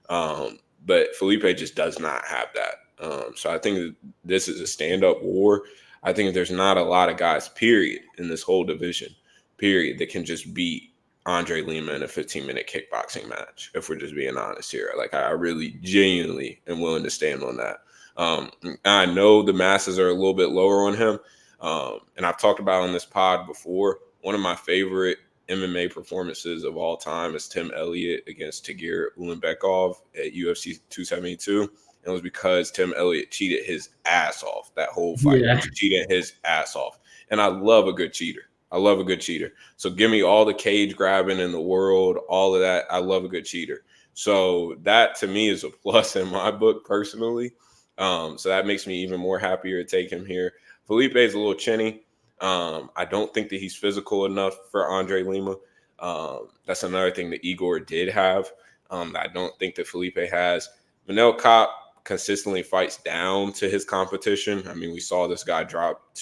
But Felipe just does not have that. So I think that this is a stand-up war. I think there's not a lot of guys, period, in this whole division, period, that can just beat Andre Lima in a 15-minute kickboxing match, if we're just being honest here. Like, I really genuinely am willing to stand on that. I know the masses are a little bit lower on him. And I've talked about on this pod before, one of my favorite MMA performances of all time is Tim Elliott against Tagir Ulanbekov at UFC 272. And it was because Tim Elliott cheated his ass off that whole fight. Yeah. He cheated his ass off. And I love a good cheater. I love a good cheater. So give me all the cage grabbing in the world, all of that. I love a good cheater. So that to me is a plus in my book personally. So that makes me even more happier to take him here. Felipe is a little chinny. I don't think that he's physical enough for Andre Lima. That's another thing that Igor did have. I don't think that Felipe has. Manel Kape consistently fights down to his competition. I mean, we saw this guy drop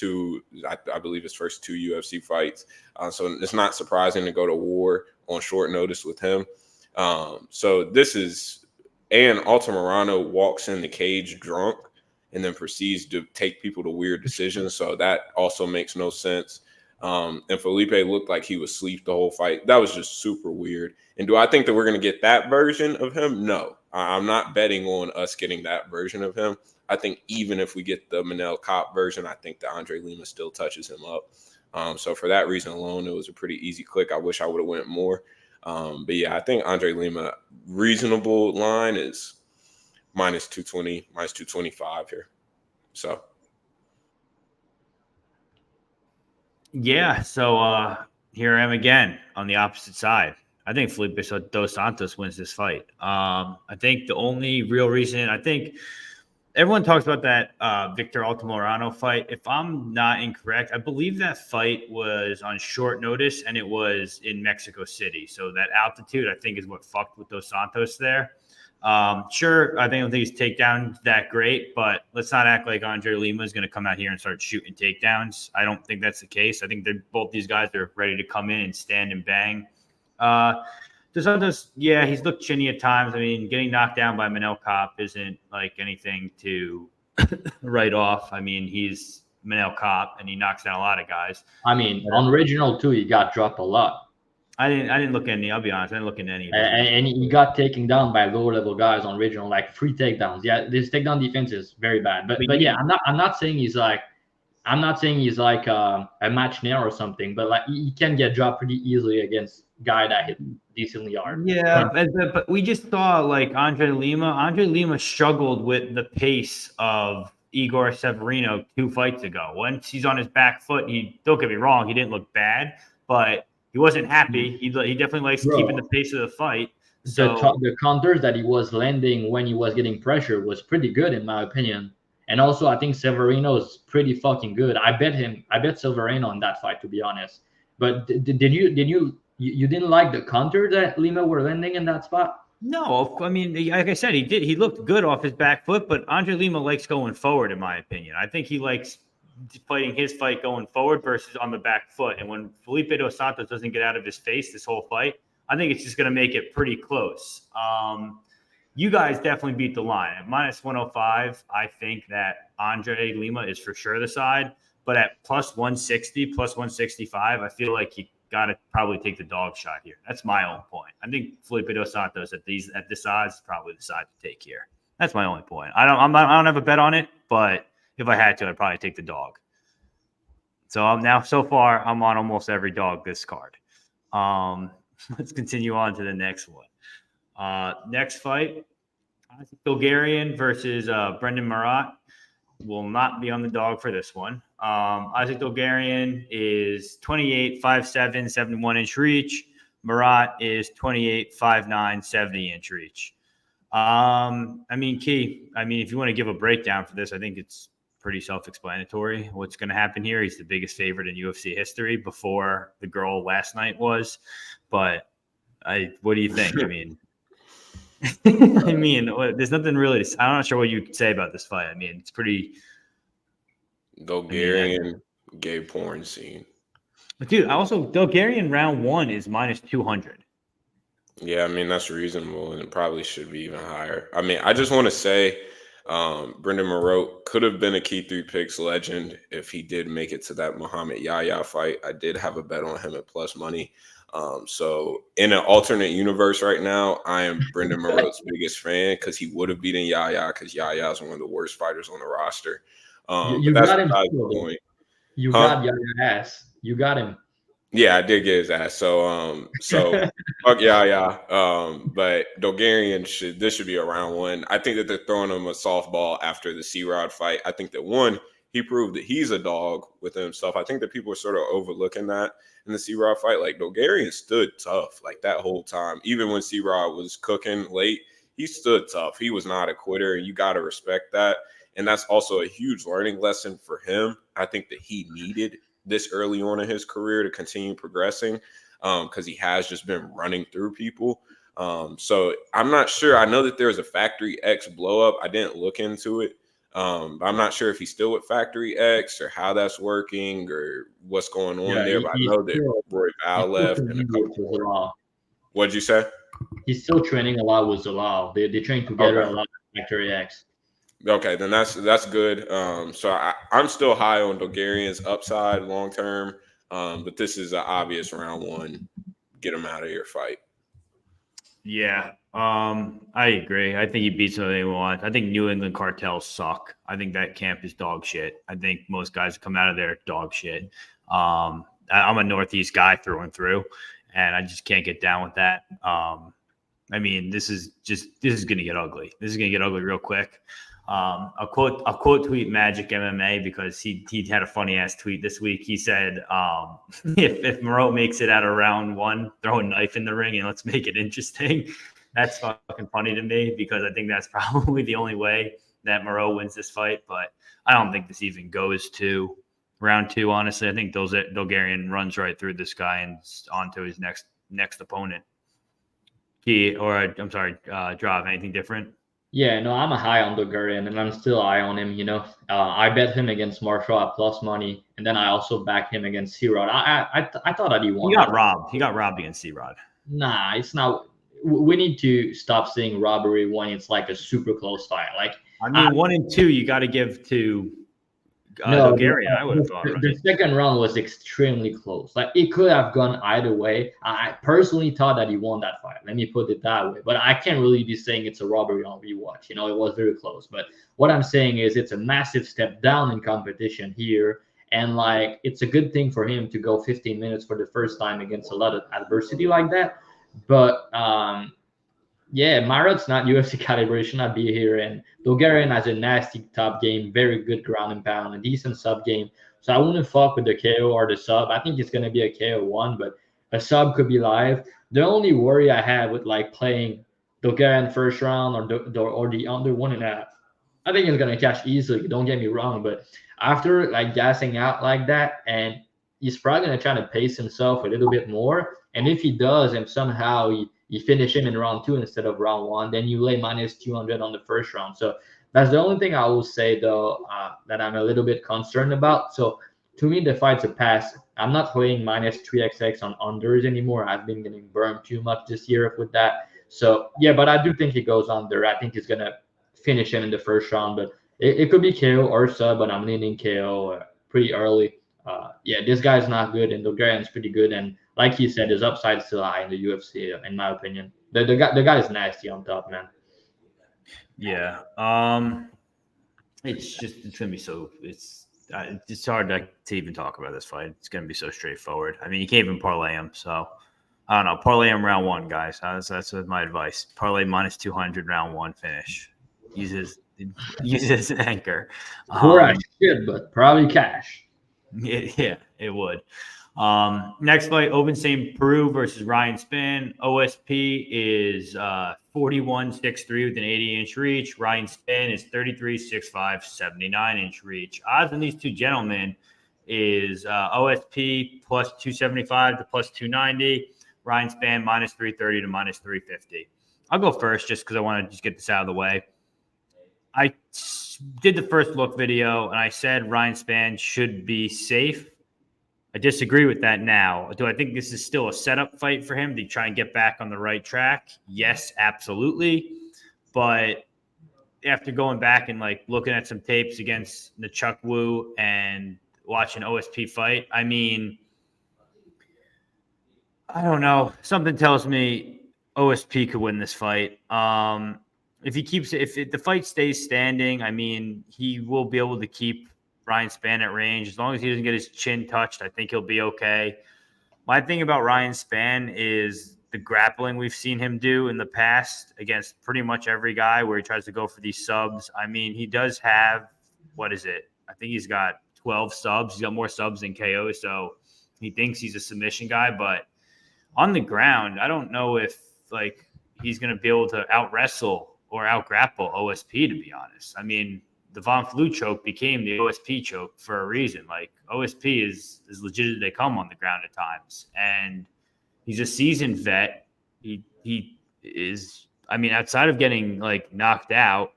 I believe his first 2 UFC fights. So it's not surprising to go to war on short notice with him. And Altamirano walks in the cage drunk and then proceeds to take people to weird decisions. So that also makes no sense. And Felipe looked like he was asleep the whole fight. That was just super weird. And do I think that we're going to get that version of him? No. I'm not betting on us getting that version of him. I think even if we get the Manel Kape version, I think that Andre Lima still touches him up. So for that reason alone, it was a pretty easy click. I wish I would have went more. But yeah, I think Andre Lima, reasonable line is minus 220, minus 225 here. So. Yeah. So here I am again on the opposite side. I think Felipe dos Santos wins this fight. I think the only real reason, I think everyone talks about that Victor Altamirano fight. If I'm not incorrect, I believe that fight was on short notice and it was in Mexico City. So that altitude, I think, is what fucked with Dos Santos there. Sure, I don't think his takedown that great, but let's not act like Andre Lima is going to come out here and start shooting takedowns. I don't think that's the case. I think both these guys are ready to come in and stand and bang. Dos Santos, yeah, he's looked chinny at times. I mean, getting knocked down by Manel Kopp isn't like anything to write off. I mean, he's Manel Kopp and he knocks down a lot of guys. I mean, on regional too, he got dropped a lot. I didn't look at any. I'll be honest, I didn't look at any. And he got taken down by lower level guys on regional, like 3 takedowns. Yeah, this takedown defense is very bad. But yeah, I'm not saying he's like a match nail or something. But like he can get dropped pretty easily against guy that hit decently hard. Yeah, but we just saw like Andre Lima. Andre Lima struggled with the pace of Igor Severino 2 fights ago. Once he's on his back foot, don't get me wrong, he didn't look bad, but he wasn't happy. He definitely likes keeping the pace of the fight. So the counters that he was landing when he was getting pressure was pretty good in my opinion. And also I think Severino is pretty fucking good. I bet Severino on that fight, to be honest. But did you didn't like the counter that Lima were landing in that spot? No, I mean, like I said, he looked good off his back foot, but Andre Lima likes going forward, in my opinion. I think he likes fighting his fight going forward versus on the back foot. And when Felipe dos Santos doesn't get out of his face this whole fight, I think it's just going to make it pretty close. You guys definitely beat the line. At minus 105, I think that Andre Lima is for sure the side. But at plus 160, plus 165, I feel like you got to probably take the dog shot here. That's my own point. I think Felipe dos Santos at this size is probably the side to take here. That's my only point. I don't have a bet on it, but if I had to, I'd probably take the dog. So so far, I'm on almost every dog this card. Let's continue on to the next one. Next fight, Dulgarian versus Brendan Marotte. Will not be on the dog for this one. Isaac Dulgarian is 28, 5'7", 71-inch reach. Marotte is 28, 5'9", 70-inch reach. If you want to give a breakdown for this, I think it's pretty self-explanatory what's going to happen here. He's the biggest favorite in UFC history before the girl last night was. But what do you think? There's nothing really. I'm not sure what you could say about this fight. I mean, it's pretty Dulgarian gay porn scene. But dude, also Dulgarian round 1 is minus 200. Yeah, I mean that's reasonable, and it probably should be even higher. I mean, I just want to say, Brendan Marotte could have been a Key 3 Picks legend if he did make it to that Muhammad Yahya fight. I did have a bet on him at plus money. So in an alternate universe right now, I am Brendan Marotte's biggest fan because he would have beaten Yahya because Yahya is one of the worst fighters on the roster. You got him. You got Yahya's ass. You got him. Yeah, I did get his ass. So fuck Yahya. But Dulgarian this should be a round 1. I think that they're throwing him a softball after the C-Rod fight. I think that he proved that he's a dog within himself. I think that people are sort of overlooking that in the C-Rod fight. Like Dulgarian stood tough like that whole time. Even when C-Rod was cooking late, he stood tough. He was not a quitter, and you got to respect that. And that's also a huge learning lesson for him. I think that he needed this early on in his career to continue progressing because he has just been running through people. So I'm not sure. I know that there's a Factory X blow up. I didn't look into it. I'm not sure if he's still with Factory X or how that's working or what's going on there. But I know that Roy Val left. What'd you say? He's still training a lot with Zalal. They train together a lot with Factory X. Okay, then that's good. So I'm still high on Dulgarian's upside long term, but this is an obvious round 1. Get him out of your fight. Yeah, I agree. I think he beats whatever he wants. I think New England cartels suck. I think that camp is dog shit. I think most guys come out of there dog shit. I'm a Northeast guy through and through, and I just can't get down with that. This is going to get ugly. This is going to get ugly real quick. I'll quote tweet Magic MMA because he had a funny ass tweet this week. He said, if Marotte makes it out of round 1, throw a knife in the ring and let's make it interesting. That's fucking funny to me because I think that's probably the only way that Marotte wins this fight. But I don't think this even goes to round 2. Honestly, I think Dulgarian runs right through this guy and on to his next opponent. Drav, anything different? Yeah, no, I'm a high on Dulgarian, and I'm still high on him. I bet him against Marshall at plus money, and then I also backed him against C-Rod. I thought that he won. He got robbed. He got robbed against C-Rod. Nah, it's not. We need to stop seeing robbery when it's like a super close fight. Like, I mean, 1 and 2, you got to give to Dulgarian. I would have thought. The second round was extremely close. Like, it could have gone either way. I personally thought that he won that fight. Let me put it that way. But I can't really be saying it's a robbery on rewatch. It was very close. But what I'm saying is it's a massive step down in competition here. And, like, it's a good thing for him to go 15 minutes for the first time against a lot of adversity like that. But, yeah, Marotte's not UFC caliber. Should not be here. And Dulgarian has a nasty top game, very good ground and pound, a decent sub game. So I wouldn't fuck with the KO or the sub. I think it's going to be a KO 1, but a sub could be live. The only worry I have with like playing Dulgarian first round or the under 1.5, I think it's going to cash easily. Don't get me wrong, but after like gassing out like that, and he's probably going to try to pace himself a little bit more. And if he does, and somehow you finish him in round 2 instead of round 1, then you lay minus 200 on the first round. So that's the only thing I will say, though, that I'm a little bit concerned about. So to me, the fight's a pass. I'm not playing minus 3xx on unders anymore. I've been getting burned too much this year with that. So, yeah, but I do think he goes under. I think he's going to finish him in the first round. But it could be KO or sub, but I'm leaning KO pretty early. Yeah, this guy's not good, and Dulgarian's pretty good. And like he said, his upside is still high in the UFC, in my opinion. The guy is nasty on top, man. Yeah. It's gonna be so. It's hard to even talk about this fight. It's gonna be so straightforward. I mean, you can't even parlay him. So I don't know. Parlay him round 1, guys. That's my advice. Parlay minus 200 round 1 finish. Use as an anchor. Or I should, but probably cash. Yeah, it would. Next fight, Ovinsain Peru versus Ryan Spann. OSP is 41.63 with an 80-inch reach. Ryan Spann is 33.65, 79-inch reach. Odds on these two gentlemen is OSP plus 275 to plus 290. Ryan Spann minus 330 to minus 350. I'll go first just because I want to just get this out of the way. I did the first look video and I said Ryan Spann should be safe. I disagree with that now. Do I think this is still a setup fight for him to try and get back on the right track? Yes, absolutely. But after going back and like looking at some tapes against Nchukwu and watching OSP fight, I mean, I don't know. Something tells me OSP could win this fight. If the fight stays standing, I mean, he will be able to keep Ryan Spann at range. As long as he doesn't get his chin touched, I think he'll be okay. My thing about Ryan Spann is the grappling we've seen him do in the past against pretty much every guy where he tries to go for these subs. I mean, he does have, I think he's got 12 subs. He's got more subs than KO, so he thinks he's a submission guy. But on the ground, I don't know if like he's going to be able to out-wrestle or out-grapple OSP, to be honest. I mean, the Von Flue choke became the OSP choke for a reason. Like, OSP is as legit as they come on the ground at times. And he's a seasoned vet. He is, I mean, outside of getting, like, knocked out,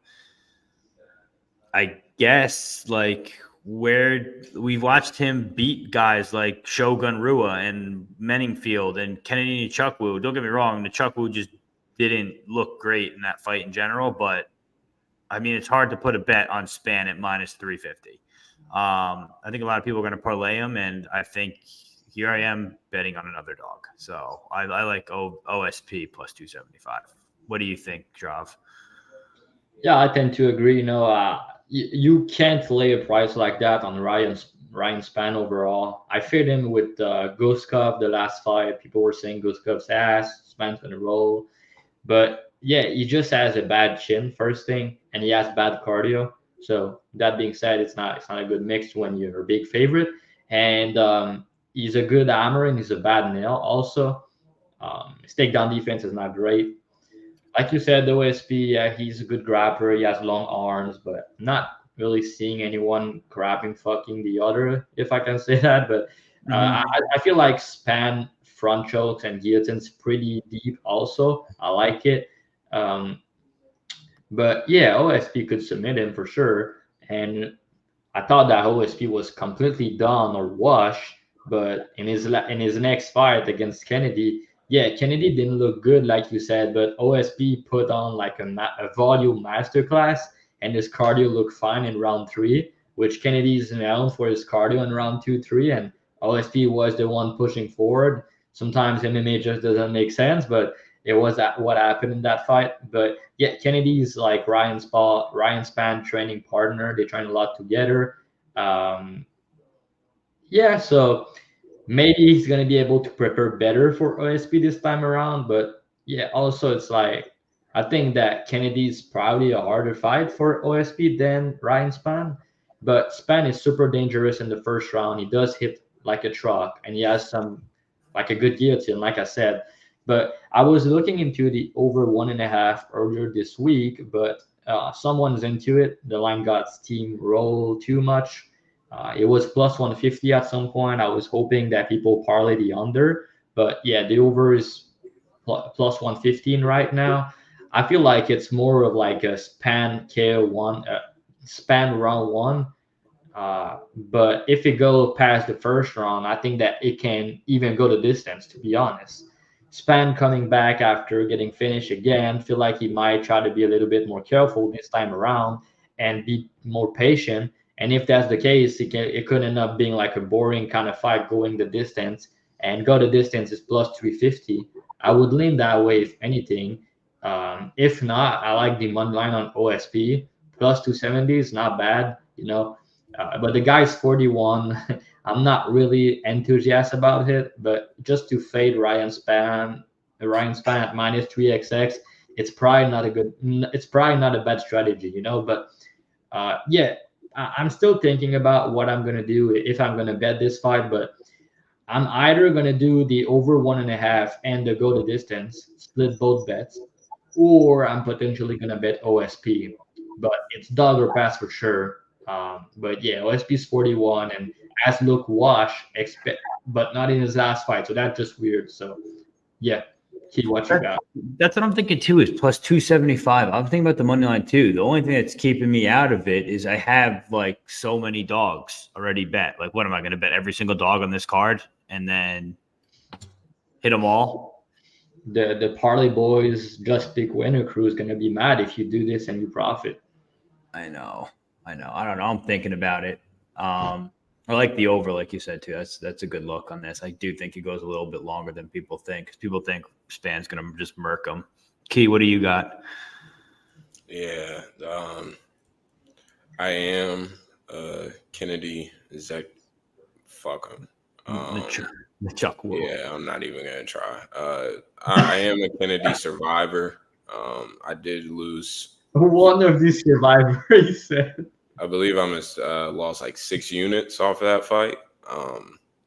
I guess, like, where we've watched him beat guys like Shogun Rua and Menningfield and Kennedy Nchukwu. Don't get me wrong, Nchukwu just didn't look great in that fight in general, but I mean, it's hard to put a bet on Spann at minus 350. I think a lot of people are going to parlay him, and I think here I am betting on an underdog. So I like OSP plus 275. What do you think, Drav? Yeah, I tend to agree. You can't lay a price like that on Ryan Spann overall. I feared him with Guskov the last fight. People were saying Guskov's ass, Spann's going to roll. But yeah, he just has a bad chin, first thing. and he has bad cardio. So that being said, it's not a good mix when you're a big favorite. And he's a good hammer and he's a bad nail also. His takedown defense is not great. Like you said, the OSP, yeah, he's a good grappler. He has long arms, but not really seeing anyone grabbing fucking the other, if I can say that. But I feel like Spann front chokes and guillotines pretty deep also. I like it. Um, but yeah, OSP could submit him for sure. And I thought that OSP was completely done or washed, but in his next fight against Kennedy, yeah, Kennedy didn't look good like you said, but OSP put on like a volume masterclass, and his cardio looked fine in round 3, which Kennedy's known for his cardio in round 2, 3, and OSP was the one pushing forward. Sometimes MMA just doesn't make sense, but it was that what happened in that fight. But yeah, Kennedy's like Ryan Spann training partner. They train a lot together. Um, yeah, so maybe he's gonna be able to prepare better for OSP this time around. But yeah, also it's like I think that Kennedy's probably a harder fight for OSP than Ryan Spann. But Spann is super dangerous in the first round. He does hit like a truck, and he has some like a good guillotine, like I said. But I was looking into the over 1.5 earlier this week, but someone's into it. The line got steamrolled too much. It was plus 150 at some point. I was hoping that people parlay the under, but yeah, the over is plus 115 right now. I feel like it's more of like a Spann KO1, Spann round 1. But if it go past the first round, I think that it can even go the distance, to be honest. Spann coming back after getting finished again, feel like he might try to be a little bit more careful this time around and be more patient. And if that's the case, it could end up being like a boring kind of fight going the distance. And go the distance is plus 350. I would lean that way if anything. If not, I like the money line on OSP. Plus 270 is not bad, you know. But the guy's 41. I'm not really enthusiastic about it, but just to fade Ryan Spann at minus 3xx, it's probably not a good. It's probably not a bad strategy, you know. But yeah, I'm still thinking about what I'm gonna do if I'm gonna bet this fight. But I'm either gonna do the over 1.5 and the go the distance, split both bets, or I'm potentially gonna bet OSP. But it's dog or pass for sure. But yeah, OSP is 41 and has looked washed, but not in his last fight. So that's just weird. So yeah, Key, what you got? That's what I'm thinking too, is plus 275. I'm thinking about the money line too. The only thing that's keeping me out of it is I have like so many dogs already bet. Like, what am I going to bet every single dog on this card and then hit them all? The Parlay Boys Just Pick Winner crew is going to be mad if you do this and you profit. I know. I don't know. I'm thinking about it. I like the over, like you said too. That's a good look on this. I do think it goes a little bit longer than people think, because people think Spann's going to just murk them. Key, what do you got? Yeah, I am Kennedy. Is that fuck him? The Chuck Wool. Yeah, I'm not even gonna try. I am a Kennedy survivor. I did lose. One of these survivors said. I believe I lost like 6 units off of that fight.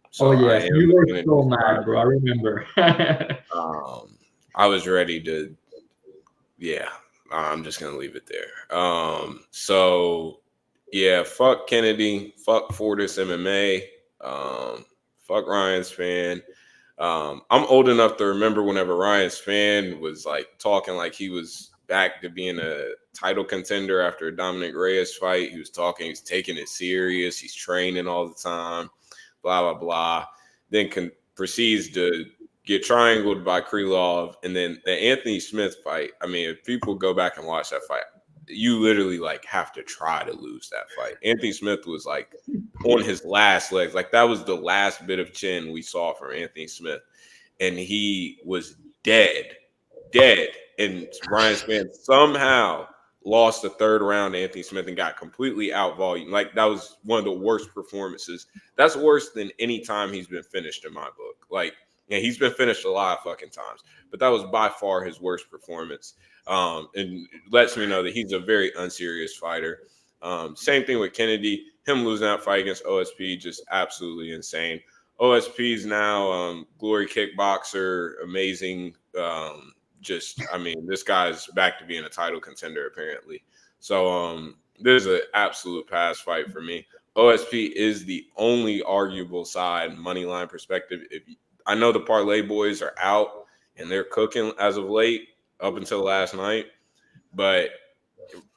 So oh yeah, you were so mad, bro. I remember. I was ready to. Yeah, I'm just gonna leave it there. So yeah, fuck Kennedy, fuck Fortis MMA, fuck Ryan Spann. I'm old enough to remember whenever Ryan Spann was like talking like he was back to being a title contender after a Dominic Reyes fight. He was taking it serious. He's training all the time, blah, blah, blah. Then proceeds to get triangled by Krylov. And then the Anthony Smith fight. I mean, if people go back and watch that fight, you literally like have to try to lose that fight. Anthony Smith was like on his last legs. Like that was the last bit of chin we saw from Anthony Smith. And he was dead. And Ryan Spann somehow lost the third round to Anthony Smith and got completely out volume. Like that was one of the worst performances. That's worse than any time he's been finished in my book. Like Yeah, he's been finished a lot of fucking times, but that was by far his worst performance. And it lets me know that he's a very unserious fighter. Same thing with Kennedy. Him losing that fight against OSP, just absolutely insane. OSP's now glory kickboxer, amazing. This guy's back to being a title contender apparently. So there's an absolute pass fight for me. OSP is the only arguable side money line perspective. I know the parlay boys are out and they're cooking as of late up until last night, but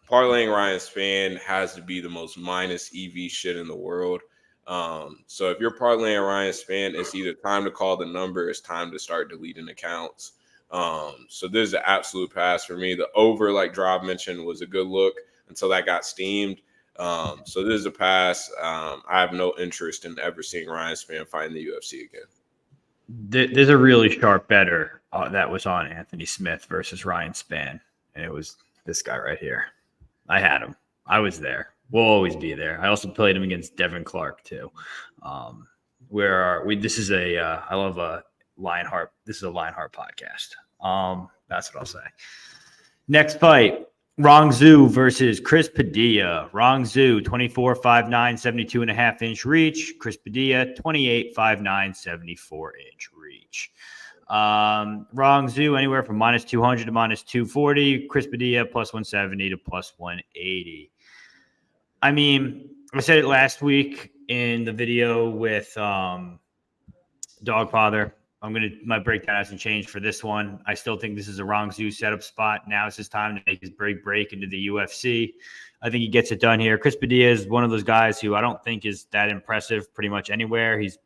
parlaying Ryan Spann has to be the most minus EV shit in the world. So if you're parlaying Ryan Spann, it's either time to call the number, it's time to start deleting accounts. So this is an absolute pass for me. The over, like Drob mentioned, was a good look until that got steamed. So this is a pass. I have no interest in ever seeing Ryan Spann fight in the UFC again. There's a really sharp better that was on Anthony Smith versus Ryan Spann, and it was this guy right here. I had him. I was there. We'll always be there. I also played him against Devin Clark too. Where are we? This is I love a Lionheart. This is a Lionheart podcast. That's what I'll say. Next fight, Rongzhu versus Chris Padilla. Rongzhu, 24, 5'9", 72.5-inch reach. Chris Padilla, 28, 5'9", 74-inch reach. Rongzhu, anywhere from minus 200 to minus 240. Chris Padilla, plus 170 to plus 180. I mean, I said it last week in the video with Dogfather. My breakdown hasn't changed for this one. I still think this is a Rongzhu setup spot. Now it's his time to make his break into the UFC. I think he gets it done here. Chris Padilla is one of those guys who I don't think is that impressive pretty much anywhere. He's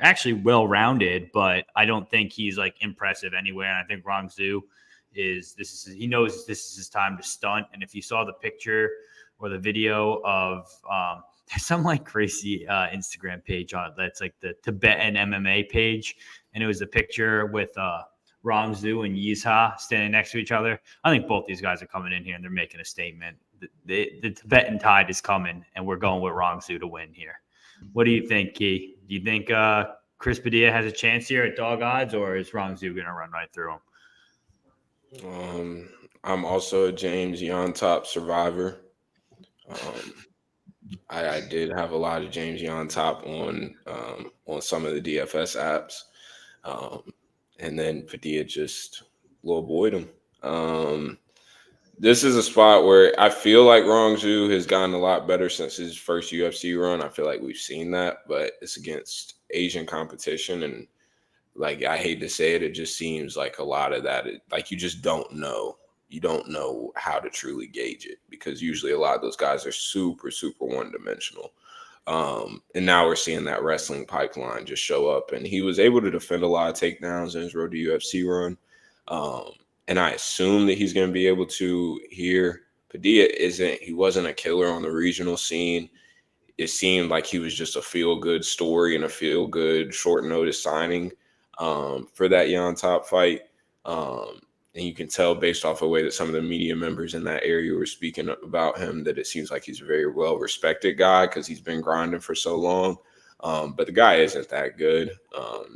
actually well-rounded, but I don't think he's like impressive anywhere. And I think Rongzhu he knows this is his time to stunt. And if you saw the picture or the video of there's some like crazy Instagram page on it that's like the Tibetan MMA page. And it was a picture with Rongzhu and Yizha standing next to each other. I think both these guys are coming in here and they're making a statement. The Tibetan tide is coming, and we're going with Rongzhu to win here. What do you think, Key? Do you think Chris Padilla has a chance here at dog odds, or is Rongzhu going to run right through him? I'm also a James Yon top survivor. I did have a lot of James Yon top on some of the DFS apps. And then Padilla just little boyed him. This is a spot where I feel like Rongzhu has gotten a lot better since his first UFC run. I feel like we've seen that, but it's against Asian competition. And like, I hate to say it, it just seems like a lot of that, like you just don't know. You don't know how to truly gauge it because usually a lot of those guys are super, super one-dimensional. And now we're seeing that wrestling pipeline just show up, and he was able to defend a lot of takedowns in his road to UFC run. And I assume that he's going to be able to here. Padilla he wasn't a killer on the regional scene. It seemed like he was just a feel-good story and a feel-good short notice signing for that Yon Top fight. And you can tell based off the way that some of the media members in that area were speaking about him that it seems like he's a very well-respected guy because he's been grinding for so long. But the guy isn't that good,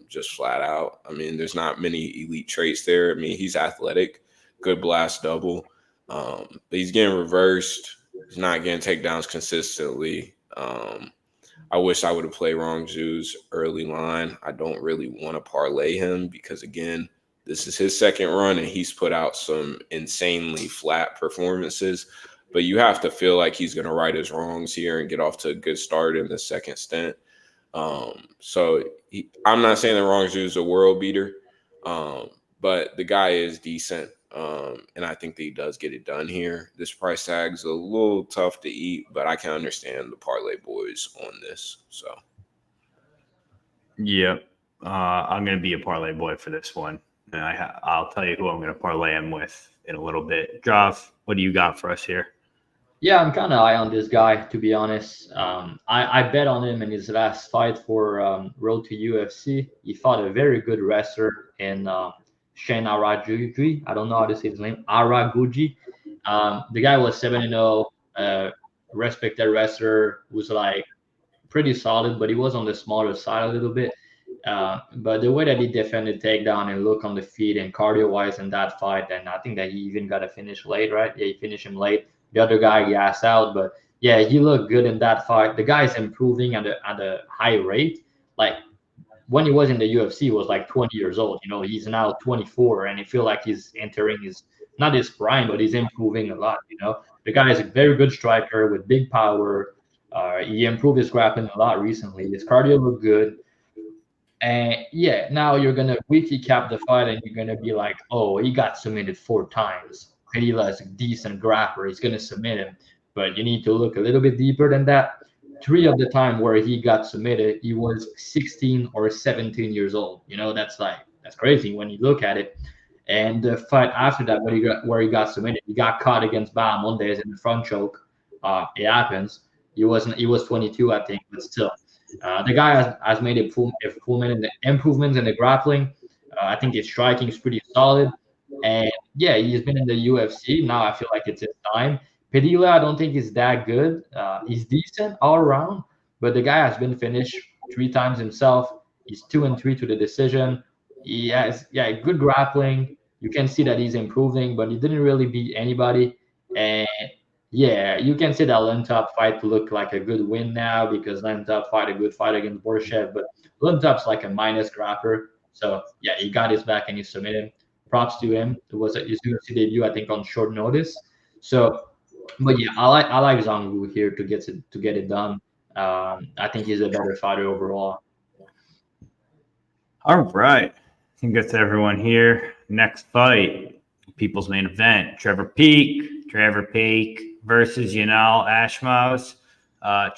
just flat out. I mean, there's not many elite traits there. I mean, he's athletic, good blast double, but he's getting reversed. He's not getting takedowns consistently. I wish I would have played Rongzhu's early line. I don't really want to parlay him because, again, this is his second run, and he's put out some insanely flat performances. But you have to feel like he's going to right his wrongs here and get off to a good start in the second stint. So I'm not saying that Rongzhu is a world beater, but the guy is decent, and I think that he does get it done here. This price tag's a little tough to eat, but I can understand the parlay boys on this. So, yeah, I'm going to be a parlay boy for this one. And I'll tell you who I'm going to parlay him with in a little bit. Joff, what do you got for us here? Yeah, I'm kind of high on this guy, to be honest. I bet on him in his last fight for Road to UFC. He fought a very good wrestler in Shane Araguji. I don't know how to say his name. Araguji. The guy was 7-0, respected wrestler, was like pretty solid, but he was on the smaller side a little bit. But the way that he defended takedown and look on the feet and cardio wise in that fight, and I think that he even got to finish late, right? Yeah, he finished him late. The other guy gassed out, but yeah, he looked good in that fight. The guy's improving at a high rate. Like when he was in the UFC, he was like 20 years old. You know, he's now 24, and I feel like he's entering his not his prime, but he's improving a lot. You know, the guy is a very good striker with big power. He improved his grappling a lot recently. His cardio looked good. And yeah, now you're gonna wiki cap the fight, and you're gonna be like, oh, he got submitted 4 times. Padilla's a decent grappler. He's gonna submit him, but you need to look a little bit deeper than that. 3 of the time where he got submitted, he was 16 or 17 years old. You know, that's crazy when you look at it. And the fight after that, where he got submitted, he got caught against Mondays in the front choke. It happens. He was 22, I think, but still. The guy has made improvements in the grappling. I think his striking is pretty solid. And yeah, he's been in the UFC. Now I feel like it's his time. Padilla, I don't think he's that good. He's decent all around, but the guy has been finished 3 times himself. He's 2-3 to the decision. He has good grappling. You can see that he's improving, but he didn't really beat anybody. And yeah, you can see that Lentop fight look like a good win now because Lentop fight a good fight against Borshev, but Lentop's like a minus grappler. So yeah, he got his back and he submitted him. Props to him. It was his UFC debut, I think, on short notice. So, but yeah, I like Zhang here to get it done. I think he's a better fighter overall. All right. I think that's everyone here. Next fight, people's main event, Trevor Peek versus Yanal Ashmuz.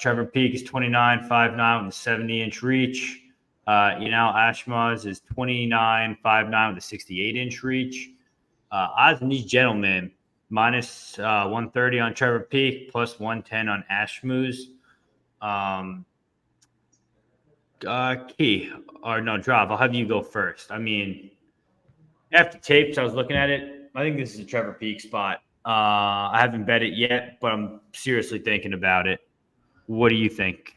Trevor Peek is 29.59 with a 70-inch reach. Yanal Ashmuz is 29.59 with a 68-inch reach. Odds on these gentlemen, minus 130 on Trevor Peek, plus 110 on Ashmuz. Drav, I'll have you go first. I mean, after tapes, I was looking at it. I think this is a Trevor Peek spot. I haven't bet it yet, but I'm seriously thinking about it. What do you think?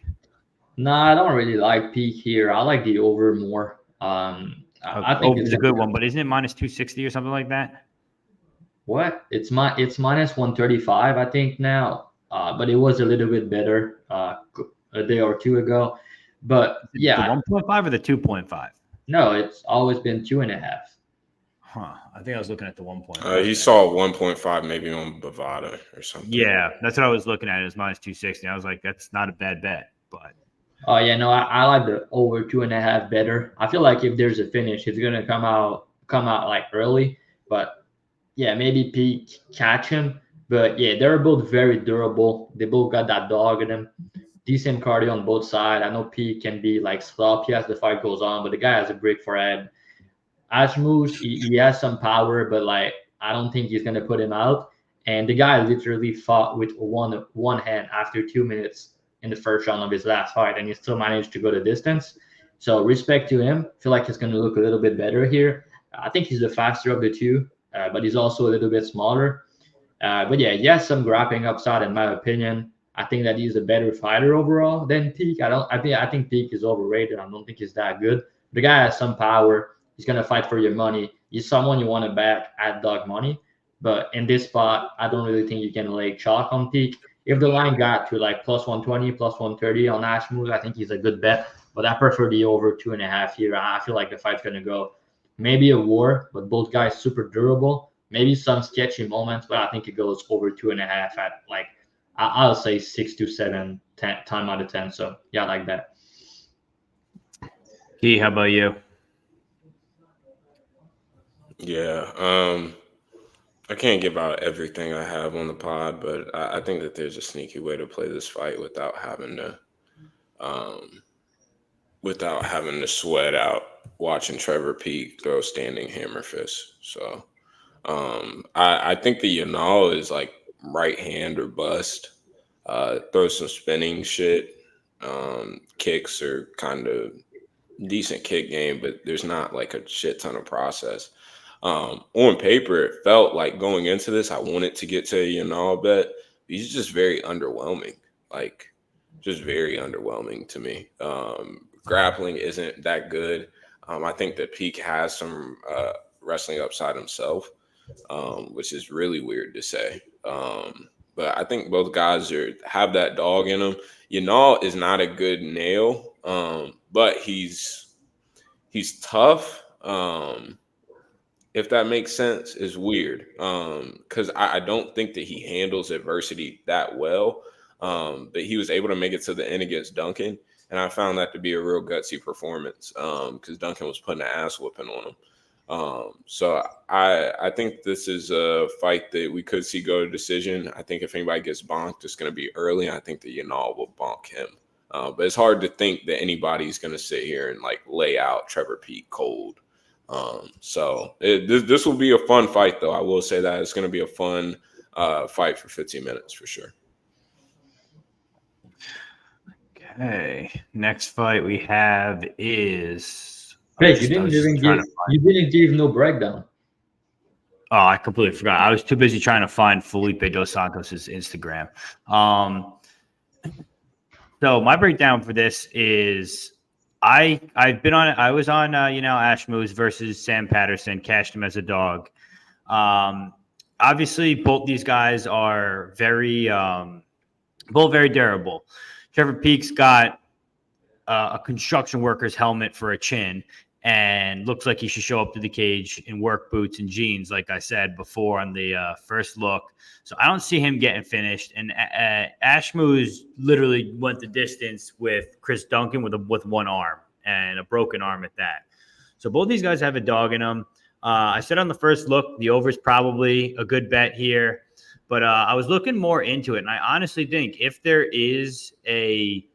No, I don't really like Peek here. I like the over more. I think it's a good one, but isn't it minus 260 or something like that? What? It's minus 135, I think now. But it was a little bit better a day or two ago. But yeah, the 1.5 or the 2.5? No, it's always been 2.5. Huh. I think I was looking at the 1.5. He saw 1.5 maybe on Bovada or something. Yeah, that's what I was looking at. It was minus 260. I was like, that's not a bad bet. But oh yeah, no, I like the over 2.5 better. I feel like if there's a finish, it's gonna come out like early. But yeah, maybe Peek catch him. But yeah, they're both very durable. They both got that dog in them. Decent cardio on both sides. I know Peek can be like sloppy as the fight goes on, but the guy has a break forehead. Ashmuz, he has some power, but like I don't think he's gonna put him out. And the guy literally fought with one hand after 2 minutes in the first round of his last fight, and he still managed to go the distance. So respect to him. I feel like he's gonna look a little bit better here. I think he's the faster of the two, but he's also a little bit smaller. But yeah, he has some grappling upside in my opinion. I think that he's a better fighter overall than Peek. I think Peek is overrated. I don't think he's that good. The guy has some power. He's gonna fight for your money. He's someone you want to back at dog money. But in this spot, I don't really think you can lay chalk on Peek. If the line got to like plus 120, plus 130 on Ashmuz, I think he's a good bet. But I prefer the over 2.5 here. I feel like the fight's gonna go maybe a war, but both guys super durable. Maybe some sketchy moments, but I think it goes over 2.5 at like I'll say 6 to 7 time out of 10. So yeah, I like that. Key, how about you? Yeah, I can't give out everything I have on the pod, but I think that there's a sneaky way to play this fight without having to sweat out watching Trevor Peek throw standing hammer fists. So I think the Yanal is like right hand or bust. Throw some spinning shit. Kicks are kind of decent kick game, but there's not like a shit ton of process. On paper, it felt like going into this, I wanted to get to a Yanal bet. He's just very underwhelming. Like, just very underwhelming to me. grappling isn't that good. I think that Peak has some wrestling upside himself, which is really weird to say. But I think both guys have that dog in them. Yanal is not a good nail, but he's tough. If that makes sense, is weird. Because I don't think that he handles adversity that well. But he was able to make it to the end against Duncan, and I found that to be a real gutsy performance. Because Duncan was putting an ass whooping on him. So I think this is a fight that we could see go to decision. I think if anybody gets bonked, it's going to be early. I think that Yanal will bonk him. But it's hard to think that anybody's going to sit here and like lay out Trevor Peak cold. So this will be a fun fight, though. I will say that it's going to be a fun fight for 15 minutes for sure. Okay, next fight we have is. Hey, you didn't give no breakdown. Oh, I completely forgot. I was too busy trying to find Felipe dos Santos' Instagram. So my breakdown for this is I've been on it. I was on Ashmuz versus Sam Patterson, cashed him as a dog. Obviously, both these guys are both very durable. Trevor Peak's got a construction worker's helmet for a chin and looks like he should show up to the cage in work boots and jeans, like I said before on the first look. So I don't see him getting finished. And Ashmuz literally went the distance with Chris Duncan with one arm and a broken arm at that. So both these guys have a dog in them. I said on the first look, the over is probably a good bet here. But I was looking more into it, and I honestly think if there is a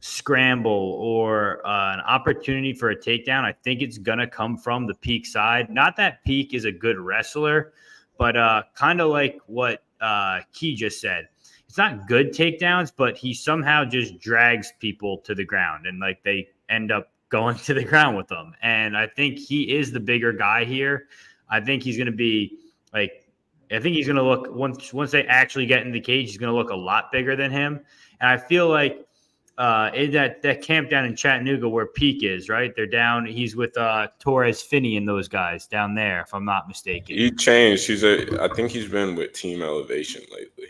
scramble or an opportunity for a takedown, I think it's going to come from the Peak side. Not that Peak is a good wrestler, but kind of like what Key just said. It's not good takedowns, but he somehow just drags people to the ground, and like they end up going to the ground with them. And I think he is the bigger guy here. I think he's going to be like, I think he's going to look once they actually get in the cage, he's going to look a lot bigger than him. And I feel like in that camp down in Chattanooga where Peak is, right? They're down. He's with Torres Finney and those guys down there, if I'm not mistaken. He changed. I think he's been with Team Elevation lately.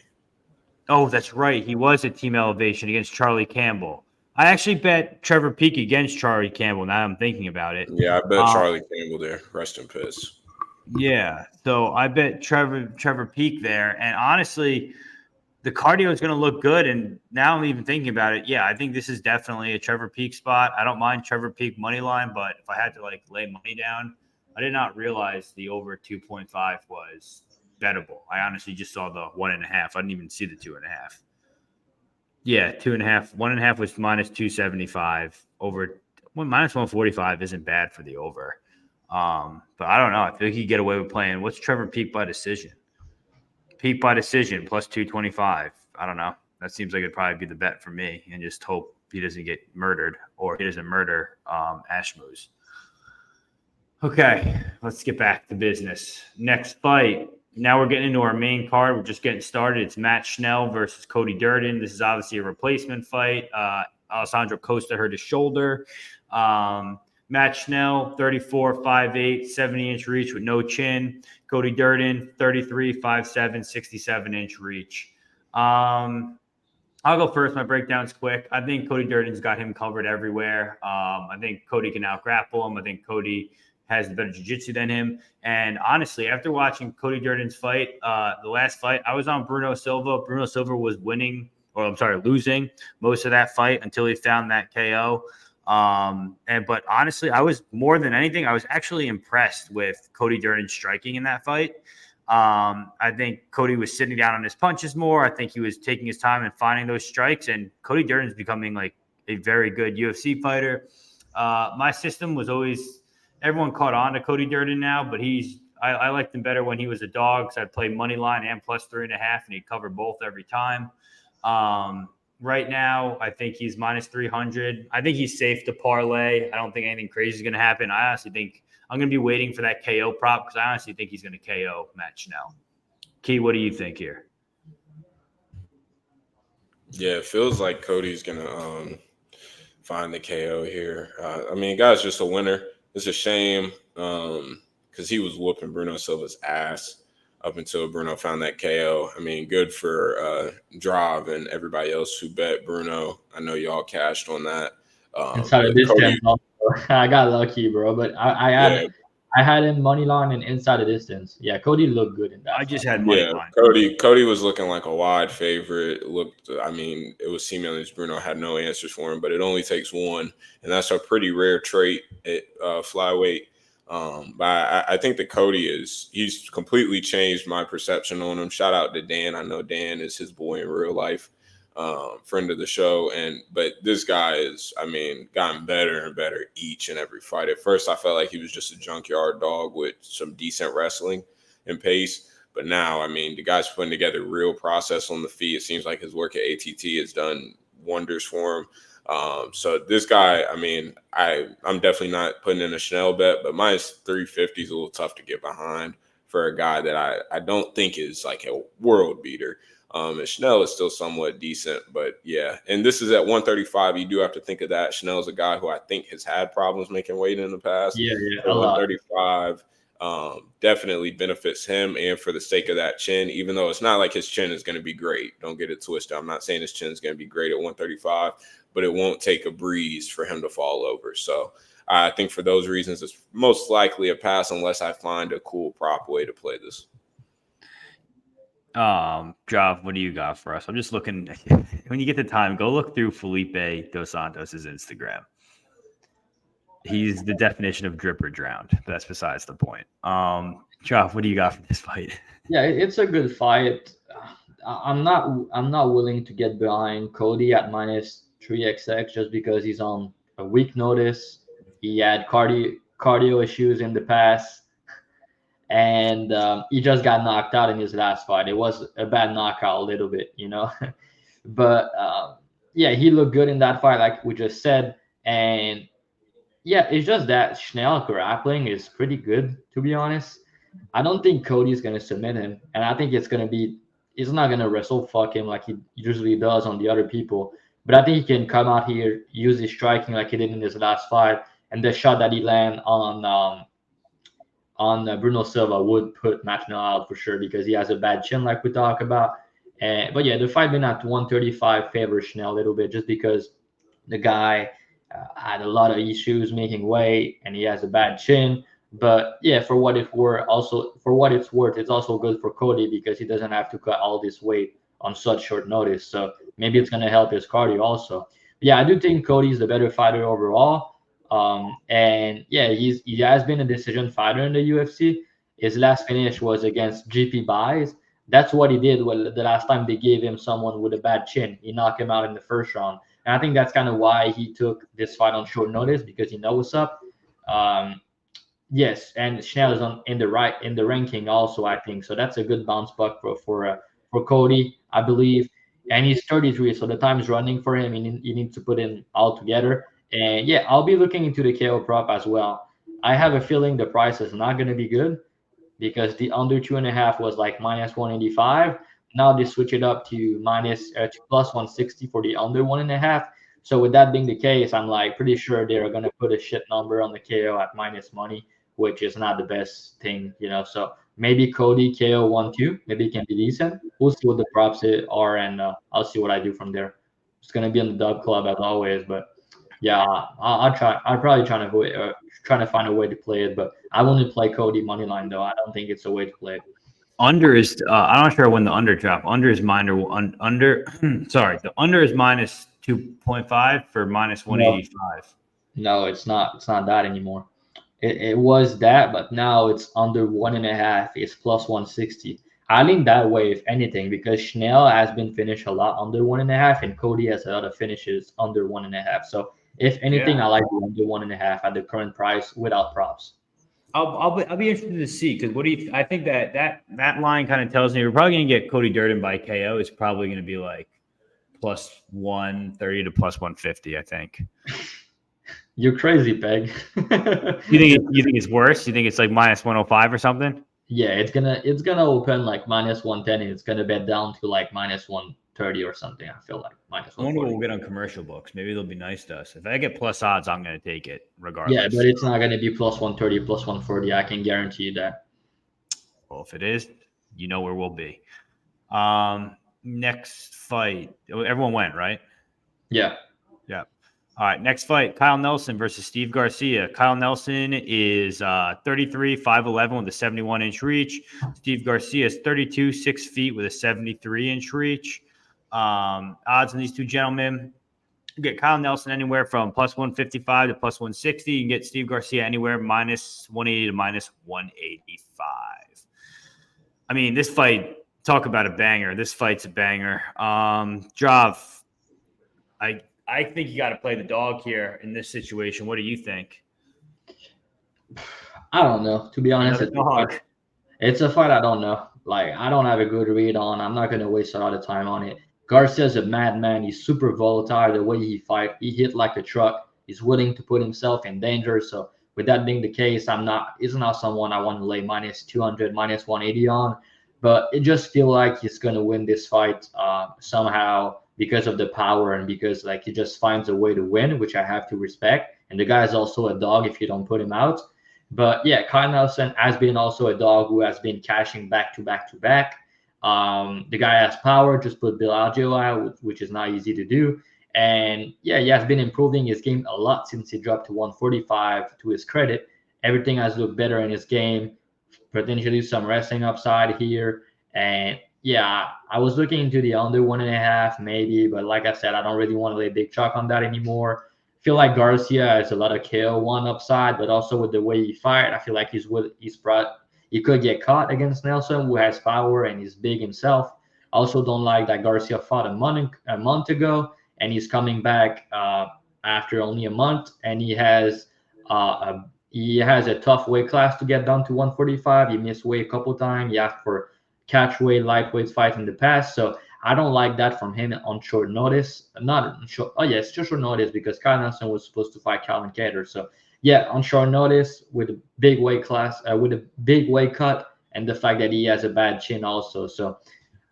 Oh, that's right. He was at Team Elevation against Charlie Campbell. I actually bet Trevor Peak against Charlie Campbell. Now I'm thinking about it. Yeah, I bet Charlie Campbell there. Rest in peace. Yeah, so I bet Trevor Peak there, and honestly, the cardio is going to look good. And now I'm even thinking about it. Yeah, I think this is definitely a Trevor Peak spot. I don't mind Trevor Peak money line, but if I had to like lay money down, I did not realize the over 2.5 was bettable. I honestly just saw the 1.5. I didn't even see the 2.5. Yeah, 2.5. 1.5 was minus 275. Over minus 145 isn't bad for the over. But I don't know. I feel like he could get away with playing. What's Trevor Peak by decision? Peak by decision plus 225. I don't know. That seems like it'd probably be the bet for me, and just hope he doesn't get murdered or he doesn't murder Ashmuz. Okay, let's get back to business. Next fight. Now we're getting into our main card. We're just getting started. It's Matt Schnell versus Cody Durden. This is obviously a replacement fight. Alessandro Costa hurt his shoulder. Matt Schnell, 34, 5'8", 70-inch reach with no chin. Cody Durden, 33, 5'7", 67-inch reach. I'll go first. My breakdown's quick. I think Cody Durden's got him covered everywhere. I think Cody can out-grapple him. I think Cody has the better jiu-jitsu than him. And honestly, after watching Cody Durden's fight, the last fight, I was on Bruno Silva. Bruno Silva was losing most of that fight until he found that KO. But honestly, I was more than anything, I was actually impressed with Cody Durden's striking in that fight. I think Cody was sitting down on his punches more. I think he was taking his time and finding those strikes, and Cody Durden's becoming like a very good UFC fighter. My system was always, everyone caught on to Cody Durden now, but I liked him better when he was a dog. So I'd play money line and plus 3.5, and he'd cover both every time. Right now, I think he's minus 300. I think he's safe to parlay. I don't think anything crazy is going to happen. I honestly think I'm going to be waiting for that KO prop because I honestly think he's going to KO Matt Schnell. Key, what do you think here? Yeah, it feels like Cody's going to find the KO here. I mean, guy's just a winner. It's a shame because he was whooping Bruno Silva's ass up until Bruno found that KO. I mean, good for Drav and everybody else who bet Bruno. I know y'all cashed on that. Inside of distance, I got lucky, bro. But I had him money line and inside the distance. Yeah, Cody looked good in that. I just had money line. Cody was looking like a wide favorite. I mean, it was seemingly Bruno had no answers for him, but it only takes one, and that's a pretty rare trait at flyweight. But I think that he's completely changed my perception on him. Shout out to Dan. I know Dan is his boy in real life, friend of the show. But this guy is, I mean, gotten better and better each and every fight. At first, I felt like he was just a junkyard dog with some decent wrestling and pace. But now, I mean, the guy's putting together real process on the feet. It seems like his work at ATT has done wonders for him. So this guy, I mean, I'm definitely not putting in a Schnell bet, but minus 350 is a little tough to get behind for a guy that I don't think is like a world beater. And Schnell is still somewhat decent, but yeah. And this is at 135. You do have to think of that. Schnell's a guy who I think has had problems making weight in the past. Yeah, a 135 definitely benefits him, and for the sake of that chin, even though it's not like his chin is going to be great. Don't get it twisted. I'm not saying his chin is going to be great at 135, but it won't take a breeze for him to fall over. So I think for those reasons, it's most likely a pass unless I find a cool prop way to play this. Jav, what do you got for us? I'm just looking. When you get the time, go look through Felipe Dos Santos' Instagram. He's the definition of drip or drowned. But that's besides the point. Jav, what do you got for this fight? Yeah, it's a good fight. I'm not willing to get behind Cody at minus 3xx just because he's on a week notice. He had cardio issues in the past. And he just got knocked out in his last fight. It was a bad knockout a little bit, you know. But, yeah, he looked good in that fight, like we just said. And, yeah, it's just that Schnell grappling is pretty good, to be honest. I don't think Cody's going to submit him. And I think he's not going to wrestle fuck him like he usually does on the other people. But I think he can come out here, use his striking like he did in his last fight. And the shot that he landed on Bruno Silva would put Schnell out for sure because he has a bad chin like we talk about. But yeah, the fight been at 135 favors Schnell a little bit just because the guy had a lot of issues making weight and he has a bad chin. But yeah, for what it's worth, it's also good for Cody because he doesn't have to cut all this weight on such short notice. So maybe it's going to help his cardio also. But yeah, I do think Cody's the better fighter overall. And yeah, he has been a decision fighter in the UFC. His last finish was against GP Buys. That's what he did the last time they gave him someone with a bad chin. He knocked him out in the first round. And I think that's kind of why he took this fight on short notice because he knows what's up. Yes, and Schnell is in the ranking also, I think. So that's a good bounce back for Cody, I believe. And he's 33, so the time's running for him. He needs to put in all together. And yeah, I'll be looking into the KO prop as well. I have a feeling the price is not going to be good because the under 2.5 was like minus 185. Now they switch it up to plus 160 for the under 1.5. So with that being the case, I'm like pretty sure they're going to put a shit number on the KO at minus money, which is not the best thing, you know. So maybe Cody KO 1-2, maybe it can be decent. We'll see what the props are, and I'll see what I do from there. It's going to be on the Dub Club as always, but. Yeah, I'll try. I'll probably trying to find a way to play it, but I wouldn't play Cody moneyline though. I don't think it's a way to play it. Under is I'm not sure when the under drop. Under is sorry, the under is minus 2.5 for minus 185. No, it's not. It's not that anymore. It was that, but now it's under 1.5. It's plus 160. I think that way, if anything, because Schnell has been finished a lot under 1.5, and Cody has a lot of finishes under 1.5. So. If anything, I like the under 1.5 at the current price without props. I'll be interested to see because what do you? I think that line kind of tells me we're probably going to get Cody Durden by KO. It's probably going to be like plus 130 to plus 150. I think. You're crazy, Peg. You think it's worse? You think it's like minus 105 or something? Yeah, it's gonna open like minus 110, and it's gonna bet down to like minus 130 or something. I feel like minus I wonder what 140. we'll get on commercial books. Maybe they'll be nice to us. If I get plus odds, I'm going to take it Yeah, regardless. but it's not gonna be plus 130, plus 140. I can guarantee you that. Well, if it is, you know where we'll be. Next fight. Everyone went, right? Yeah. Yeah. All right. Next fight, Kyle Nelson versus Steve Garcia. Kyle Nelson is 33, 5'11 with a 71-inch reach. Steve Garcia is 32, 6 feet with a 73-inch reach. Odds on these two gentlemen. You get Kyle Nelson anywhere from plus 155 to plus 160. You can get Steve Garcia anywhere minus 180 to minus 185. I mean, this fight, talk about a banger. This fight's a banger. Jav, I think you got to play the dog here in this situation. What do you think? I don't know. To be honest, it's a fight I don't know. Like, I don't have a good read on. I'm not gonna waste a lot of time on it. Garcia's a madman. He's super volatile. The way he fight, he hit like a truck. He's willing to put himself in danger. So with that being the case, he's not someone I want to lay minus 200, minus 180 on. But it just feel like he's gonna win this fight somehow because of the power and because like he just finds a way to win, which I have to respect. And the guy is also a dog if you don't put him out. But yeah, Kyle Nelson has been also a dog who has been cashing back to back to back. The guy has power, just put Bellagio out, which is not easy to do. And yeah, he has been improving his game a lot since he dropped to 145. To his credit, everything has looked better in his game. Potentially some wrestling upside here. And yeah, I was looking into the under 1.5 maybe, but like I said, I don't really want to lay big chalk on that anymore. Feel like Garcia has a lot of KO1 upside, but also with the way he fight, I feel like he could get caught against Nelson, who has power and is big himself. I also don't like that Garcia fought a month ago, and he's coming back after only a month, and he has a tough weight class to get down to 145. He missed weight a couple times. He asked for catch weight, lightweight fight in the past, so I don't like that from him on short notice. Not on short. Oh yeah, it's just short notice because Kyle Nelson was supposed to fight Calvin Kattar. So yeah, on short notice with a big weight class, with a big weight cut, and the fact that he has a bad chin also. So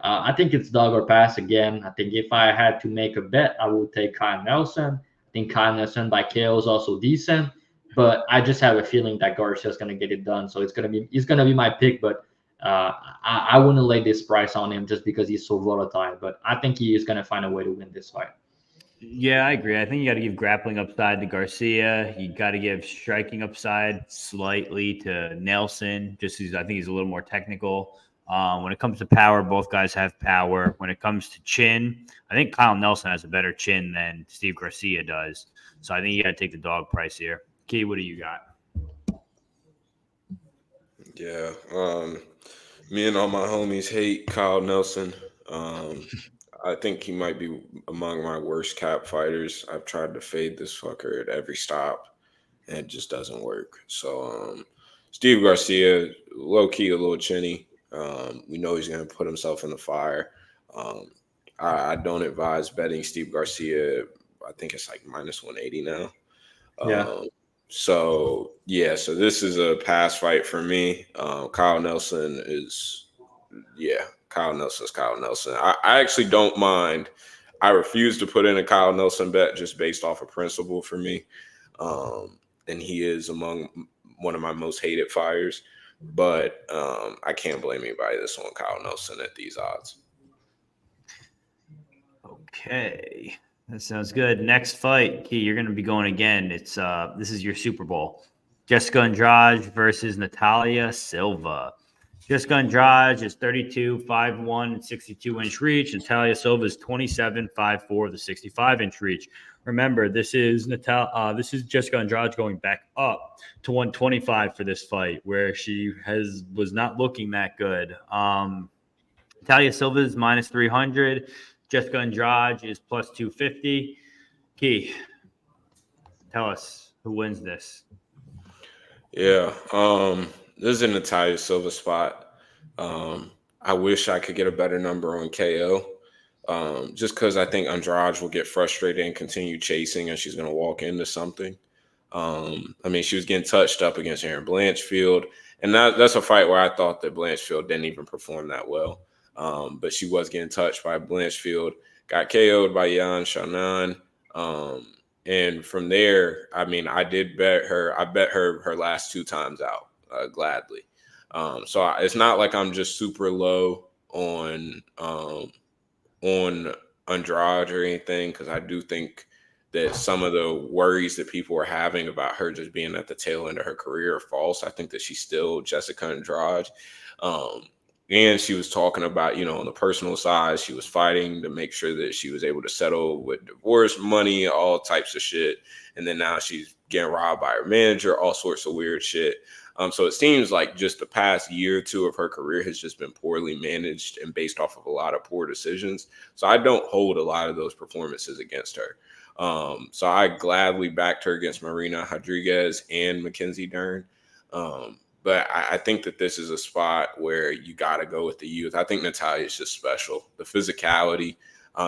I think it's dog or pass again. I think if I had to make a bet, I would take Kyle Nelson. I think Kyle Nelson by KO is also decent, but I just have a feeling that Garcia is going to get it done. So he's gonna be my pick, but. I wouldn't lay this price on him just because he's so volatile, but I think he is going to find a way to win this fight. Yeah, I agree. I think you got to give grappling upside to Garcia. You got to give striking upside slightly to Nelson, just because I think he's a little more technical. When it comes to power, both guys have power. When it comes to chin, I think Kyle Nelson has a better chin than Steve Garcia does. So I think you got to take the dog price here. Key, what do you got? Yeah. Me and all my homies hate Kyle Nelson. I think he might be among my worst cap fighters. I've tried to fade this fucker at every stop, and it just doesn't work. So Steve Garcia, low key, a little chinny. We know he's going to put himself in the fire. I don't advise betting Steve Garcia. I think it's like minus 180 now. Yeah. So this is a pass fight for me. Kyle Nelson is, Kyle Nelson's Kyle Nelson. I actually don't mind. I refuse to put in a Kyle Nelson bet just based off of principle for me. And he is among one of my most hated fighters. But I can't blame anybody that's on Kyle Nelson at these odds. Okay. That sounds good. Next fight, Key, you're going to be going again. It's this is your Super Bowl. Jessica Andrade versus Natalia Silva. Jessica Andrade is 32, 5'1", 62-inch reach. Natalia Silva is 27, 5'4", with a 65-inch reach. Remember, this is Jessica Andrade going back up to 125 for this fight, where she was not looking that good. Natalia Silva is minus 300. Jessica Andrade is plus 250. Key, tell us who wins this. Yeah, this is a Natalia Silva spot. I wish I could get a better number on KO, just because I think Andrade will get frustrated and continue chasing, and she's going to walk into something. I mean, she was getting touched up against Erin Blanchfield. And that's a fight where I thought that Blanchfield didn't even perform that well. But she was getting touched by Blanchfield, got KO'd by Yan Xiaonan. And from there, I mean, I did bet her. I bet her last 2 times out gladly. So it's not like I'm just super low on Andrade or anything, because I do think that some of the worries that people are having about her just being at the tail end of her career are false. I think that she's still Jessica Andrade. And she was talking about, on the personal side, she was fighting to make sure that she was able to settle with divorce money, all types of shit. And then now she's getting robbed by her manager, all sorts of weird shit. So it seems like just the past year or 2 of her career has just been poorly managed and based off of a lot of poor decisions. So I don't hold a lot of those performances against her. So I gladly backed her against Marina Rodriguez and Mackenzie Dern. But I think that this is a spot where you got to go with the youth. I think Natalia is just special. The physicality.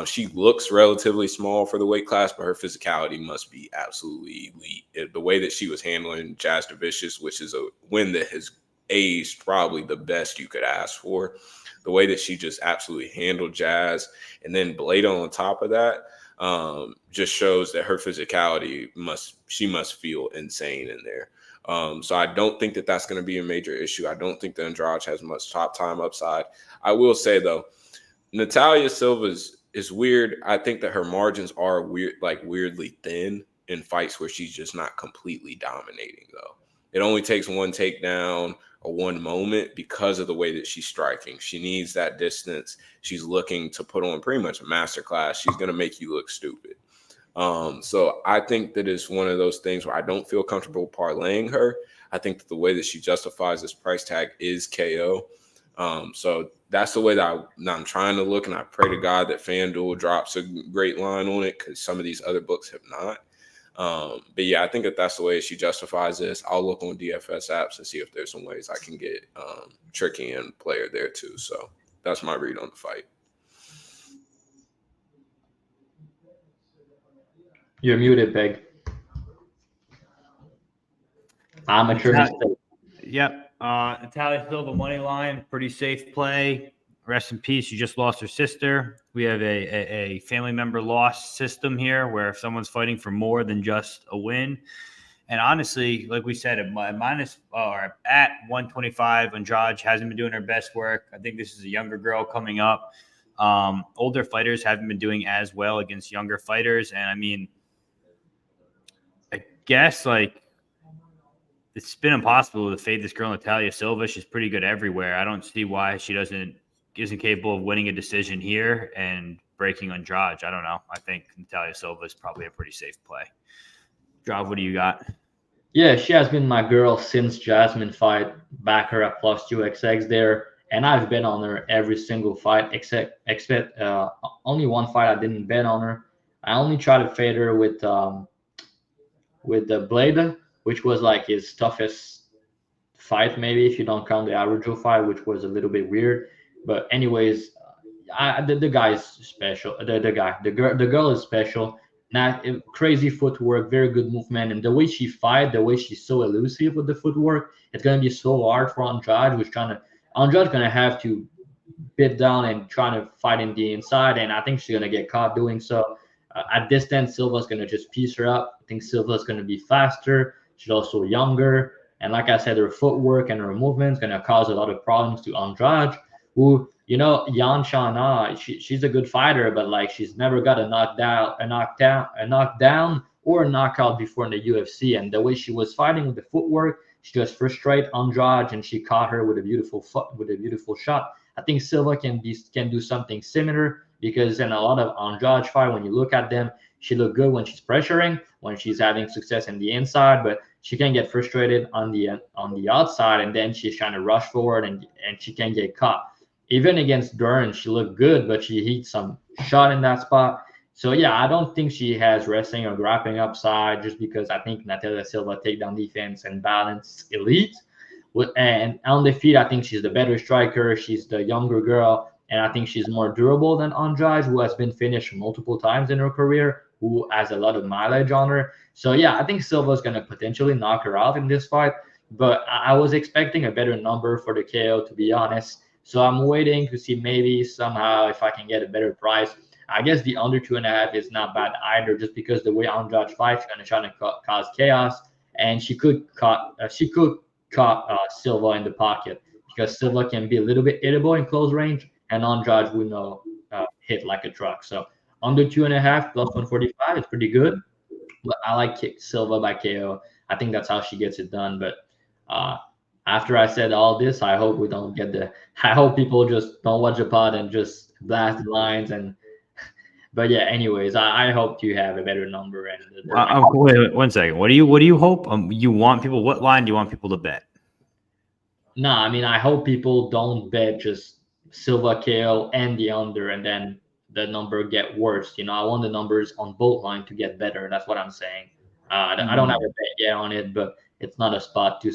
She looks relatively small for the weight class, but her physicality must be absolutely elite. The way that she was handling Jazz Devicious, which is a win that has aged probably the best you could ask for. The way that she just absolutely handled Jazz, and then Blade on top of that, just shows that her physicality she must feel insane in there. So I don't think that that's going to be a major issue. I don't think that Andrade has much top time upside. I will say though, Natalia Silva is weird. I think that her margins are weirdly thin in fights where she's just not completely dominating though. It only takes one takedown or one moment because of the way that she's striking. She needs that distance. She's looking to put on pretty much a masterclass. She's going to make you look stupid. So I think that it's one of those things where I don't feel comfortable parlaying her. I think that the way that she justifies this price tag is KO. So that's the way that I'm trying to look, and I pray to God that FanDuel drops a great line on it, because some of these other books have not. But yeah, I think that that's the way she justifies this. I'll look on DFS apps and see if there's some ways I can get Tricky and player there too. So that's my read on the fight. You're muted, Peg. Amateur. Yep. Natalia Silva money line, pretty safe play. Rest in peace. She just lost her sister. We have a family member loss system here, where if someone's fighting for more than just a win, and honestly, like we said, at minus or at 125, Andrade hasn't been doing her best work. I think this is a younger girl coming up. Older fighters haven't been doing as well against younger fighters, and I mean, I guess it's been impossible to fade this girl Natalia Silva. She's pretty good everywhere. I don't see why she isn't capable of winning a decision here and breaking Andrade. I don't know. I think Natalia Silva is probably a pretty safe play. Drav, what do you got? Yeah, she has been my girl since Jasmine fight. Back her at +2XX there, and I've been on her every single fight except only one fight I didn't bet on her. I only tried to fade her with the Blade, which was like his toughest fight, maybe if you don't count the Arujo fight, which was a little bit weird. But anyways, the guy is special. The girl is special. Not crazy footwork, very good movement, and the way she fight, the way she's so elusive with the footwork, it's gonna be so hard for Andrade, Andrade's gonna have to bit down and trying to fight in the inside, and I think she's gonna get caught doing so. At distance, Silva's gonna just piece her up. I think Silva's gonna be faster. She's also younger, and like I said, her footwork and her movement is gonna cause a lot of problems to Andrade, who, Yan Xiaonan, she's a good fighter, but she's never got a knockdown or a knockout before in the UFC. And the way she was fighting with the footwork, she just frustrated Andrade, and she caught her with a beautiful shot. I think Silva can do something similar, because in a lot of Andrade fight, when you look at them, she look good when she's pressuring, when she's having success in the inside, but she can get frustrated on the outside, and then she's trying to rush forward, and she can get caught. Even against Durden, she looked good, but she hit some shot in that spot. So yeah, I don't think she has wrestling or grappling upside, just because I think Natalia Silva takedown defense and balance elite. And on the feet, I think she's the better striker. She's the younger girl, and I think she's more durable than Andrade, who has been finished multiple times in her career, who has a lot of mileage on her. So yeah, I think Silva's going to potentially knock her out in this fight. but I was expecting a better number for the KO, to be honest. So I'm waiting to see maybe somehow if I can get a better price. I guess the under 2.5 is not bad either, just because the way Andrade fights, she's gonna try to cause chaos, and she could caught Silva in the pocket, because Silva can be a little bit hittable in close range, and Andrade we know hit like a truck. So under 2.5 plus 145 is pretty good. But I like Silva by KO. I think that's how she gets it done. But after I said all this, I hope we don't get the. I hope people just don't watch the pod and just blast the lines. But yeah, anyways, I hope you have a better number. And wait, 1 second. What do you hope? You want people? What line do you want people to bet? No, I mean, I hope people don't bet just Silva KO and the under, and then the number get worse. I want the numbers on both lines to get better. That's what I'm saying. I don't have a bet yet on it, but it's not a spot to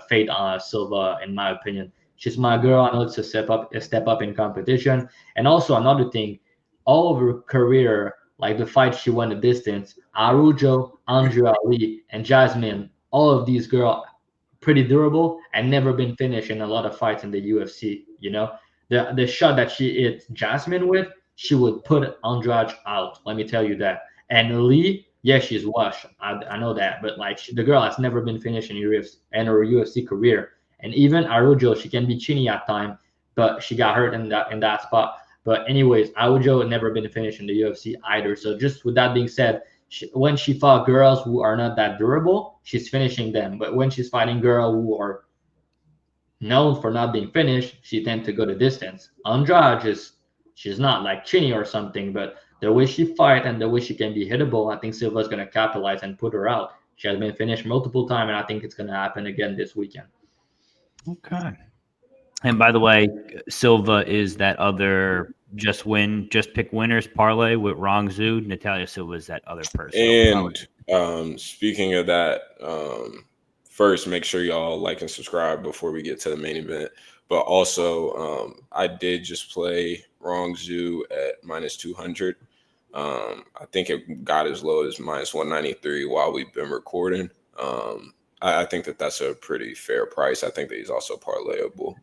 fade on Silva, in my opinion. She's my girl. I know it's a step up in competition. And also another thing, all of her career, like the fight she won the distance, Arujo, Andrea Ali, and Jasmine, all of these girls pretty durable and never been finished in a lot of fights in the UFC. The shot that she hit Jasmine with, she would put Andrade out. Let me tell you that. And Lee, yeah, she's washed. I know that, but like the girl has never been finished in her UFC career. And even Arujo, she can be chinny at time, but she got hurt in that spot. But anyways, Arujo had never been finished in the UFC either. So just with that being said, when she fought girls who are not that durable, she's finishing them. But when she's fighting girls who are known for not being finished, she tends to go the distance. Andrade she's not like chinny or something, but the way she fight and the way she can be hittable, I think Silva's going to capitalize and put her out. She has been finished multiple times, and I think it's going to happen again this weekend. Okay. And by the way, Silva is that other just pick winners parlay with Rongzhu. Natalia Silva is that other person. And speaking of that, first, make sure y'all like and subscribe before we get to the main event. But also, I did just play Rongzhu at -200. I think it got as low as -193 while we've been recording. I think that's a pretty fair price. I think that he's also parlayable.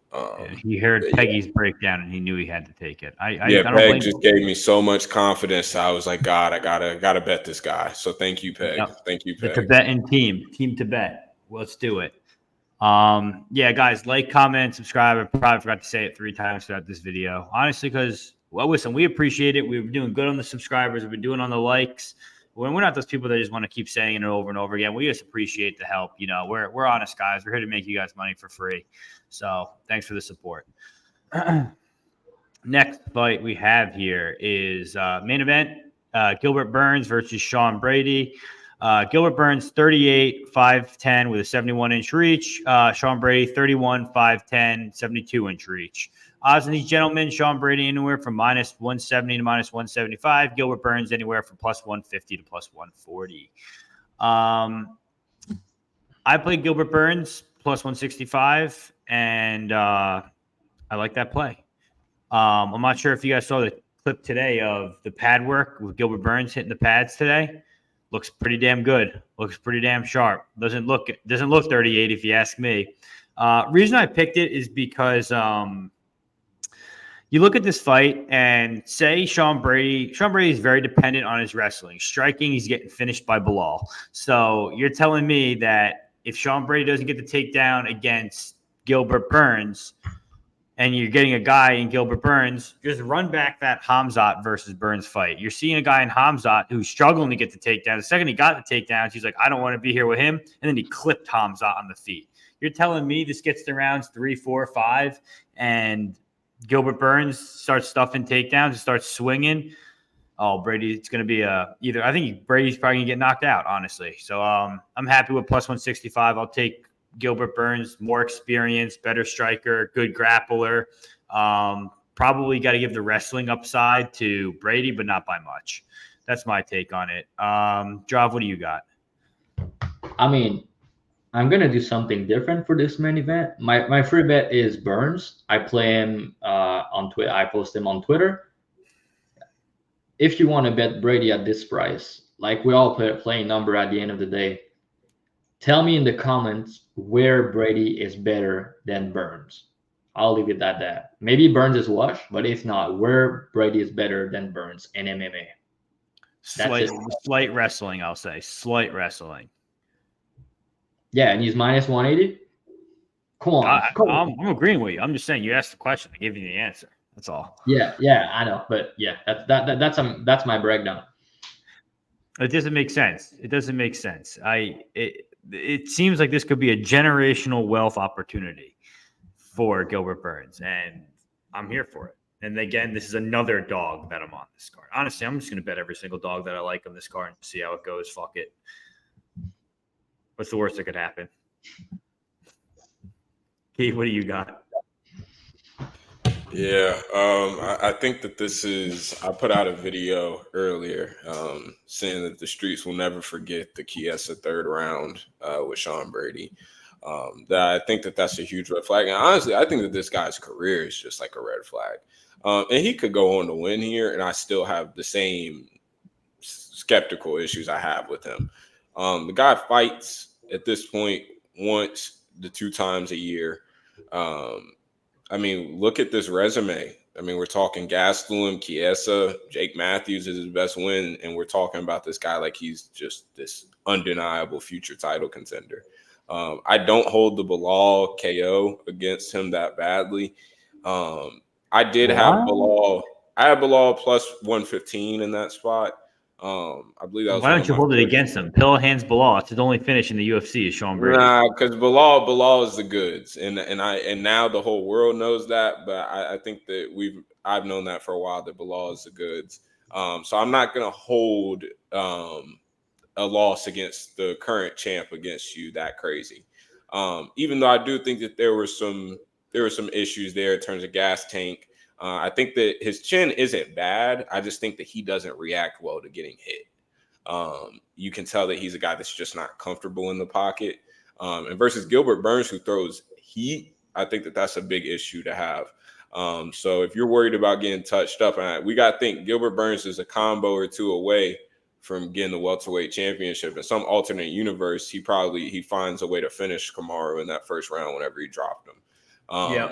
He heard Peggy's breakdown and he knew he had to take it. Peg just gave me so much confidence. I was like, God, I gotta bet this guy. So thank you, Peg. Yep. Thank you, Peg. The Tibetan team to bet. Let's do it. Guys, like, comment, subscribe. I probably forgot to say it 3 times throughout this video. Honestly, because, well, listen, we appreciate it. We've been doing good on the subscribers. We've been doing on the likes. When we're not those people that just want to keep saying it over and over again, we just appreciate the help. We're honest guys. We're here to make you guys money for free. So thanks for the support. Next fight we have here is main event, Gilbert Burns versus Sean Brady. Gilbert Burns, 38, 5'10", with a 71-inch reach. Sean Brady, 31, 5'10", 72-inch reach. Odds on these gentlemen, Sean Brady anywhere from -170 to -175. Gilbert Burns anywhere from +150 to +140. I played Gilbert Burns +165, and I like that play. I'm not sure if you guys saw the clip today of the pad work with Gilbert Burns hitting the pads today. Looks pretty damn good. Looks pretty damn sharp. Doesn't look 38 if you ask me. Reason I picked it is because you look at this fight and say Sean Brady is very dependent on his wrestling. Striking, he's getting finished by Bilal. So you're telling me that if Sean Brady doesn't get the takedown against Gilbert Burns, and you're getting a guy in Gilbert Burns, just run back that Hamzat versus Burns fight. You're seeing a guy in Hamzat who's struggling to get the takedown. The second he got the takedown, he's like, I don't want to be here with him. And then he clipped Hamzat on the feet. You're telling me this gets to rounds 3, 4, 5, and Gilbert Burns starts stuffing takedowns and starts swinging. Oh, Brady, it's going to be either. I think Brady's probably going to get knocked out, honestly. So I'm happy with +165. I'll take Gilbert Burns, more experience, better striker, good grappler. Probably got to give the wrestling upside to Brady, but not by much. That's my take on it. Jav, what do you got? I mean, I'm going to do something different for this main event. My free bet is Burns. I play him on Twitter. I post him on Twitter. If you want to bet Brady at this price, like we all play a number at the end of the day, Tell me in the comments where Brady is better than Burns. I'll leave it at that. Maybe Burns is wash, but if not, where Brady is better than Burns in MMA. Slight wrestling, I'll say. Slight wrestling. Yeah, and he's minus 180. Come on. I'm agreeing with you. I'm just saying you asked the question. I gave you the answer. That's all. Yeah, I know, but yeah, that's my breakdown. It doesn't make sense. It doesn't make sense. It seems like this could be a generational wealth opportunity for Gilbert Burns, and I'm here for it. And again, this is another dog that I'm on this card. Honestly, I'm just going to bet every single dog that I like on this card and see how it goes. Fuck it. What's the worst that could happen? Keith, what do you got? Yeah, I think that this is. I put out a video earlier saying that the streets will never forget the Chiesa third round with Sean Brady. That I think that that's a huge red flag. And honestly, I think that this guy's career is just like a red flag. And he could go on to win here, and I still have the same skeptical issues I have with him. The guy fights at this point once to 2 times a year. I mean, look at this resume. I mean, we're talking Gastelum, Chiesa, Jake Matthews is his best win, and we're talking about this guy like he's just this undeniable future title contender. I don't hold the Bilal KO against him that badly. I did have Bilal. I had Bilal plus 115 in that spot. I believe that was. Why don't you hold it against him? Pill hands Bilal. It's his only finish in the UFC is Sean Brady. Nah, because Bilal is the goods, and now the whole world knows that. But I think that I've known that for a while that Bilal is the goods. So I'm not gonna hold a loss against the current champ against you that crazy. Even though I do think that there were some issues there in terms of gas tank. I think that his chin isn't bad. I just think that he doesn't react well to getting hit. You can tell that he's a guy that's just not comfortable in the pocket. And versus Gilbert Burns, who throws heat, I think that that's a big issue to have. So if you're worried about getting touched up, and we got to think Gilbert Burns is a combo or 2 away from getting the welterweight championship. In some alternate universe, he finds a way to finish Kamaru in that first round whenever he dropped him.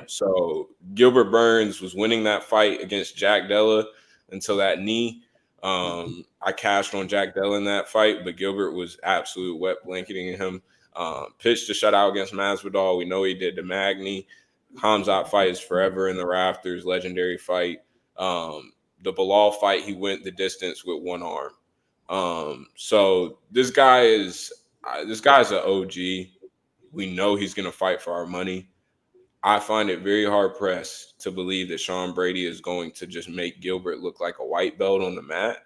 So Gilbert Burns was winning that fight against Jack Della until that knee. I cashed on Jack Della in that fight, but Gilbert was absolute wet blanketing him. Pitched a shutout against Masvidal. We know he did the Magny. Hamzat fight is forever in the rafters, legendary fight. The Bilal fight, he went the distance with one arm. So this guy's an OG. We know he's going to fight for our money. I find it very hard pressed to believe that Sean Brady is going to just make Gilbert look like a white belt on the mat.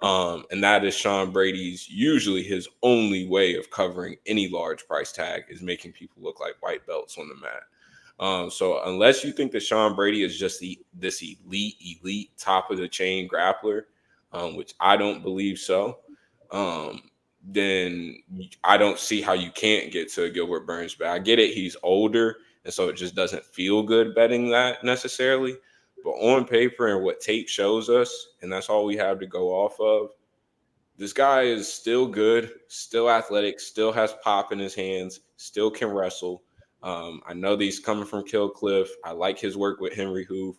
And that is Sean Brady's usually his only way of covering any large price tag is making people look like white belts on the mat. So unless you think that Sean Brady is just this elite top of the chain grappler, which I don't believe so, then I don't see how you can't get to Gilbert Burns. But I get it. He's older. And so it just doesn't feel good betting that necessarily. But on paper and what tape shows us, and that's all we have to go off of, this guy is still good, still athletic, still has pop in his hands, still can wrestle. I know that he's coming from Kill Cliff. I like his work with Henry Hoof.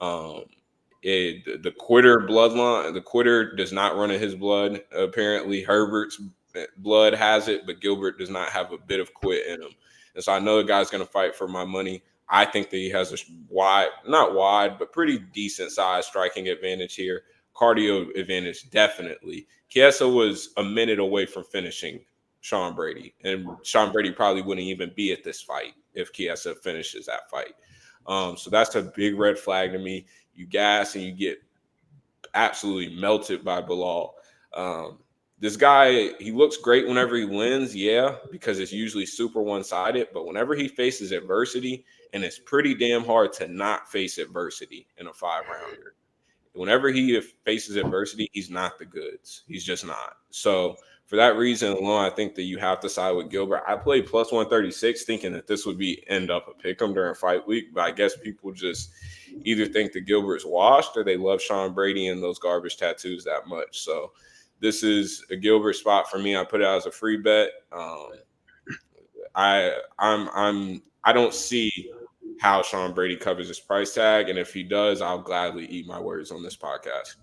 The quitter bloodline, the quitter does not run in his blood. Apparently, Herbert's blood has it, but Gilbert does not have a bit of quit in him. And so I know the guy's going to fight for my money. I think that he has a not wide, but pretty decent size striking advantage here. Cardio advantage, definitely. Chiesa was a minute away from finishing Sean Brady. And Sean Brady probably wouldn't even be at this fight if Chiesa finishes that fight. So that's a big red flag to me. You gas and you get absolutely melted by Bilal. This guy, he looks great whenever he wins, because it's usually super one-sided. But whenever he faces adversity, and it's pretty damn hard to not face adversity in a 5-rounder. Whenever he faces adversity, he's not the goods. He's just not. So for that reason alone, I think that you have to side with Gilbert. I played plus 136 thinking that this would end up a pick 'em during fight week. But I guess people just either think that Gilbert's washed or they love Sean Brady and those garbage tattoos that much. So this is a Gilbert spot for me. I put it out as a free bet. I don't see how Sean Brady covers his price tag, and if he does, I'll gladly eat my words on this podcast.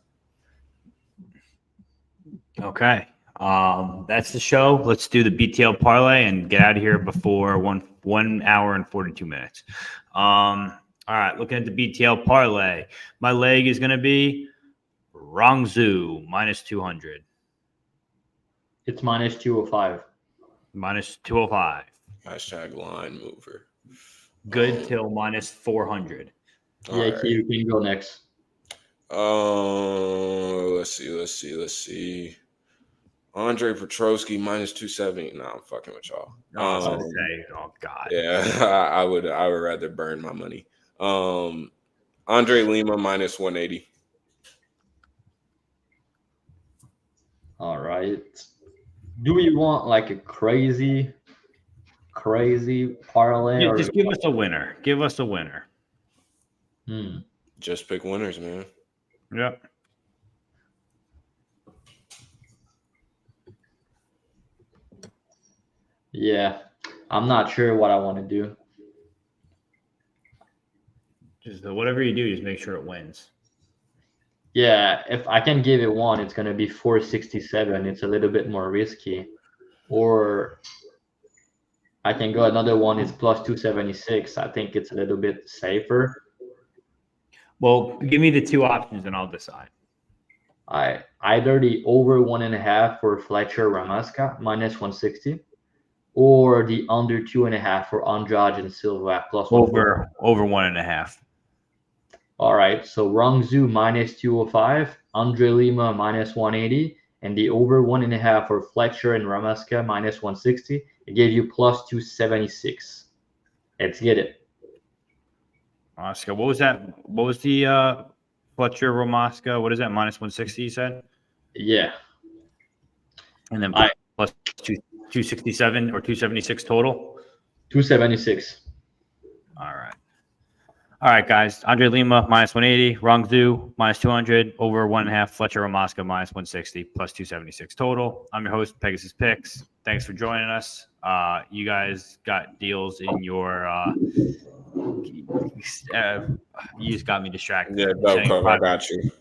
Okay. That's the show. Let's do the BTL parlay and get out of here before 1 hour and 42 minutes. All right, looking at the BTL parlay. My leg is going to be Rongzhu minus 200. It's minus 205. Minus 205. Hashtag line mover. Good till minus 400. Yeah, right. You can go next. Let's see. Andre Petroski minus 270. No, I'm fucking with y'all. Oh God. Yeah, I would rather burn my money. Andre Lima minus 180. All right. Do we want like a crazy parlay? Yeah, just give us a winner. Give us a winner. Just pick winners, man. Yep. Yeah, I'm not sure what I want to do. Just whatever you do, just make sure it wins. Yeah, if I can give it one, it's going to be 467. It's a little bit more risky. Or I can go another one. It's plus 276. I think it's a little bit safer. Well, give me the two options and I'll decide. Either the over 1.5 for Fletcher Ramaska minus 160, or the under 2.5 for Andrade and Silva at plus over 1.5. All right, so Rongzhu minus 205, Andre Lima minus 180, and the over 1.5 for Fletcher and Ramaska minus 160. It gave you plus 276. Let's get it. Oscar, what was that? What was the Fletcher Ramaska? What is that? Minus 160, you said? Yeah. And then plus 267 or 276 total? 276. All right, guys. Andre Lima, minus 180. Rongzhu, minus 200. Over 1.5. Fletcher Ramaska, minus 160. Plus 276 total. I'm your host, Pegasus Picks. Thanks for joining us. You guys got deals in your you just got me distracted. Yeah, I got you.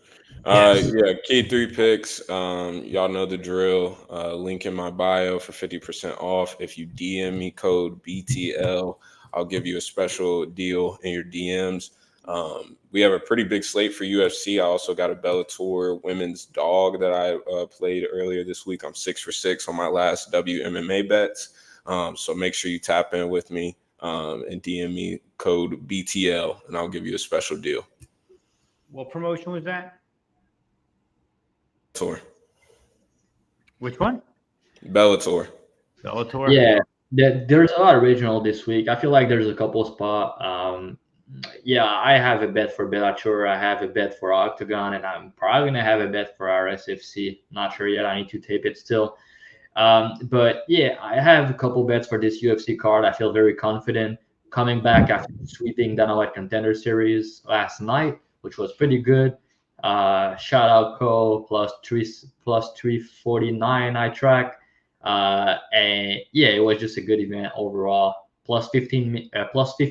Yeah, key 3 picks. Y'all know the drill. Link in my bio for 50% off. If you DM me code BTL, I'll give you a special deal in your DMs. We have a pretty big slate for UFC. I also got a Bellator women's dog that I played earlier this week. I'm 6 for 6 on my last WMMA bets. So make sure you tap in with me and DM me code BTL, and I'll give you a special deal. What promotion was that? Bellator. Which one? Bellator. Yeah. There's a lot of regional this week. I feel like there's a couple spot. Yeah, I have a bet for Bellator. I have a bet for Octagon, and I'm probably gonna have a bet for RSFC. Not sure yet. I need to tape it still. But yeah, I have a couple bets for this UFC card. I feel very confident coming back after sweeping Dana White Contender Series last night, which was pretty good. Shout out Cole plus 349 I track. And yeah, it was just a good event overall. Plus 15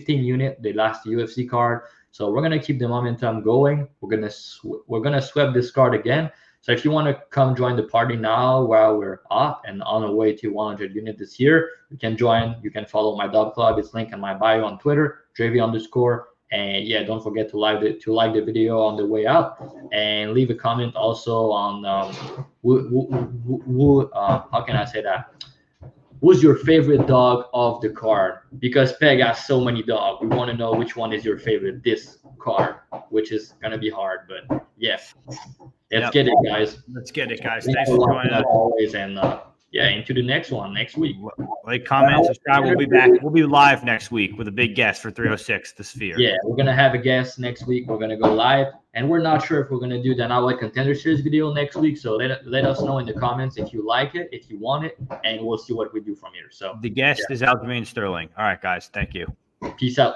unit, the last UFC card. So we're gonna keep the momentum going. We're gonna sweep this card again. So if you want to come join the party now while we're up and on our way to 100 unit this year, you can join. You can follow my dub club. It's linked in my bio on Twitter, JV_. And yeah, don't forget to like the video on the way out, and leave a comment also on how can I say that? Who's your favorite dog of the card? Because Peg has so many dogs. We want to know which one is your favorite this card, which is gonna be hard, but yeah. Let's get it, guys. Let's get it, guys. Thanks for joining us. Always, and yeah, into the next one next week. Like, comment, subscribe. We'll be back. We'll be live next week with a big guest for 306, the Sphere. Yeah, we're gonna have a guest next week. We're gonna go live, and we're not sure if we're gonna do the Now What Contender Series video next week. So let us know in the comments if you like it, if you want it, and we'll see what we do from here. So the guest is Aljamain Sterling. All right, guys. Thank you. Peace out.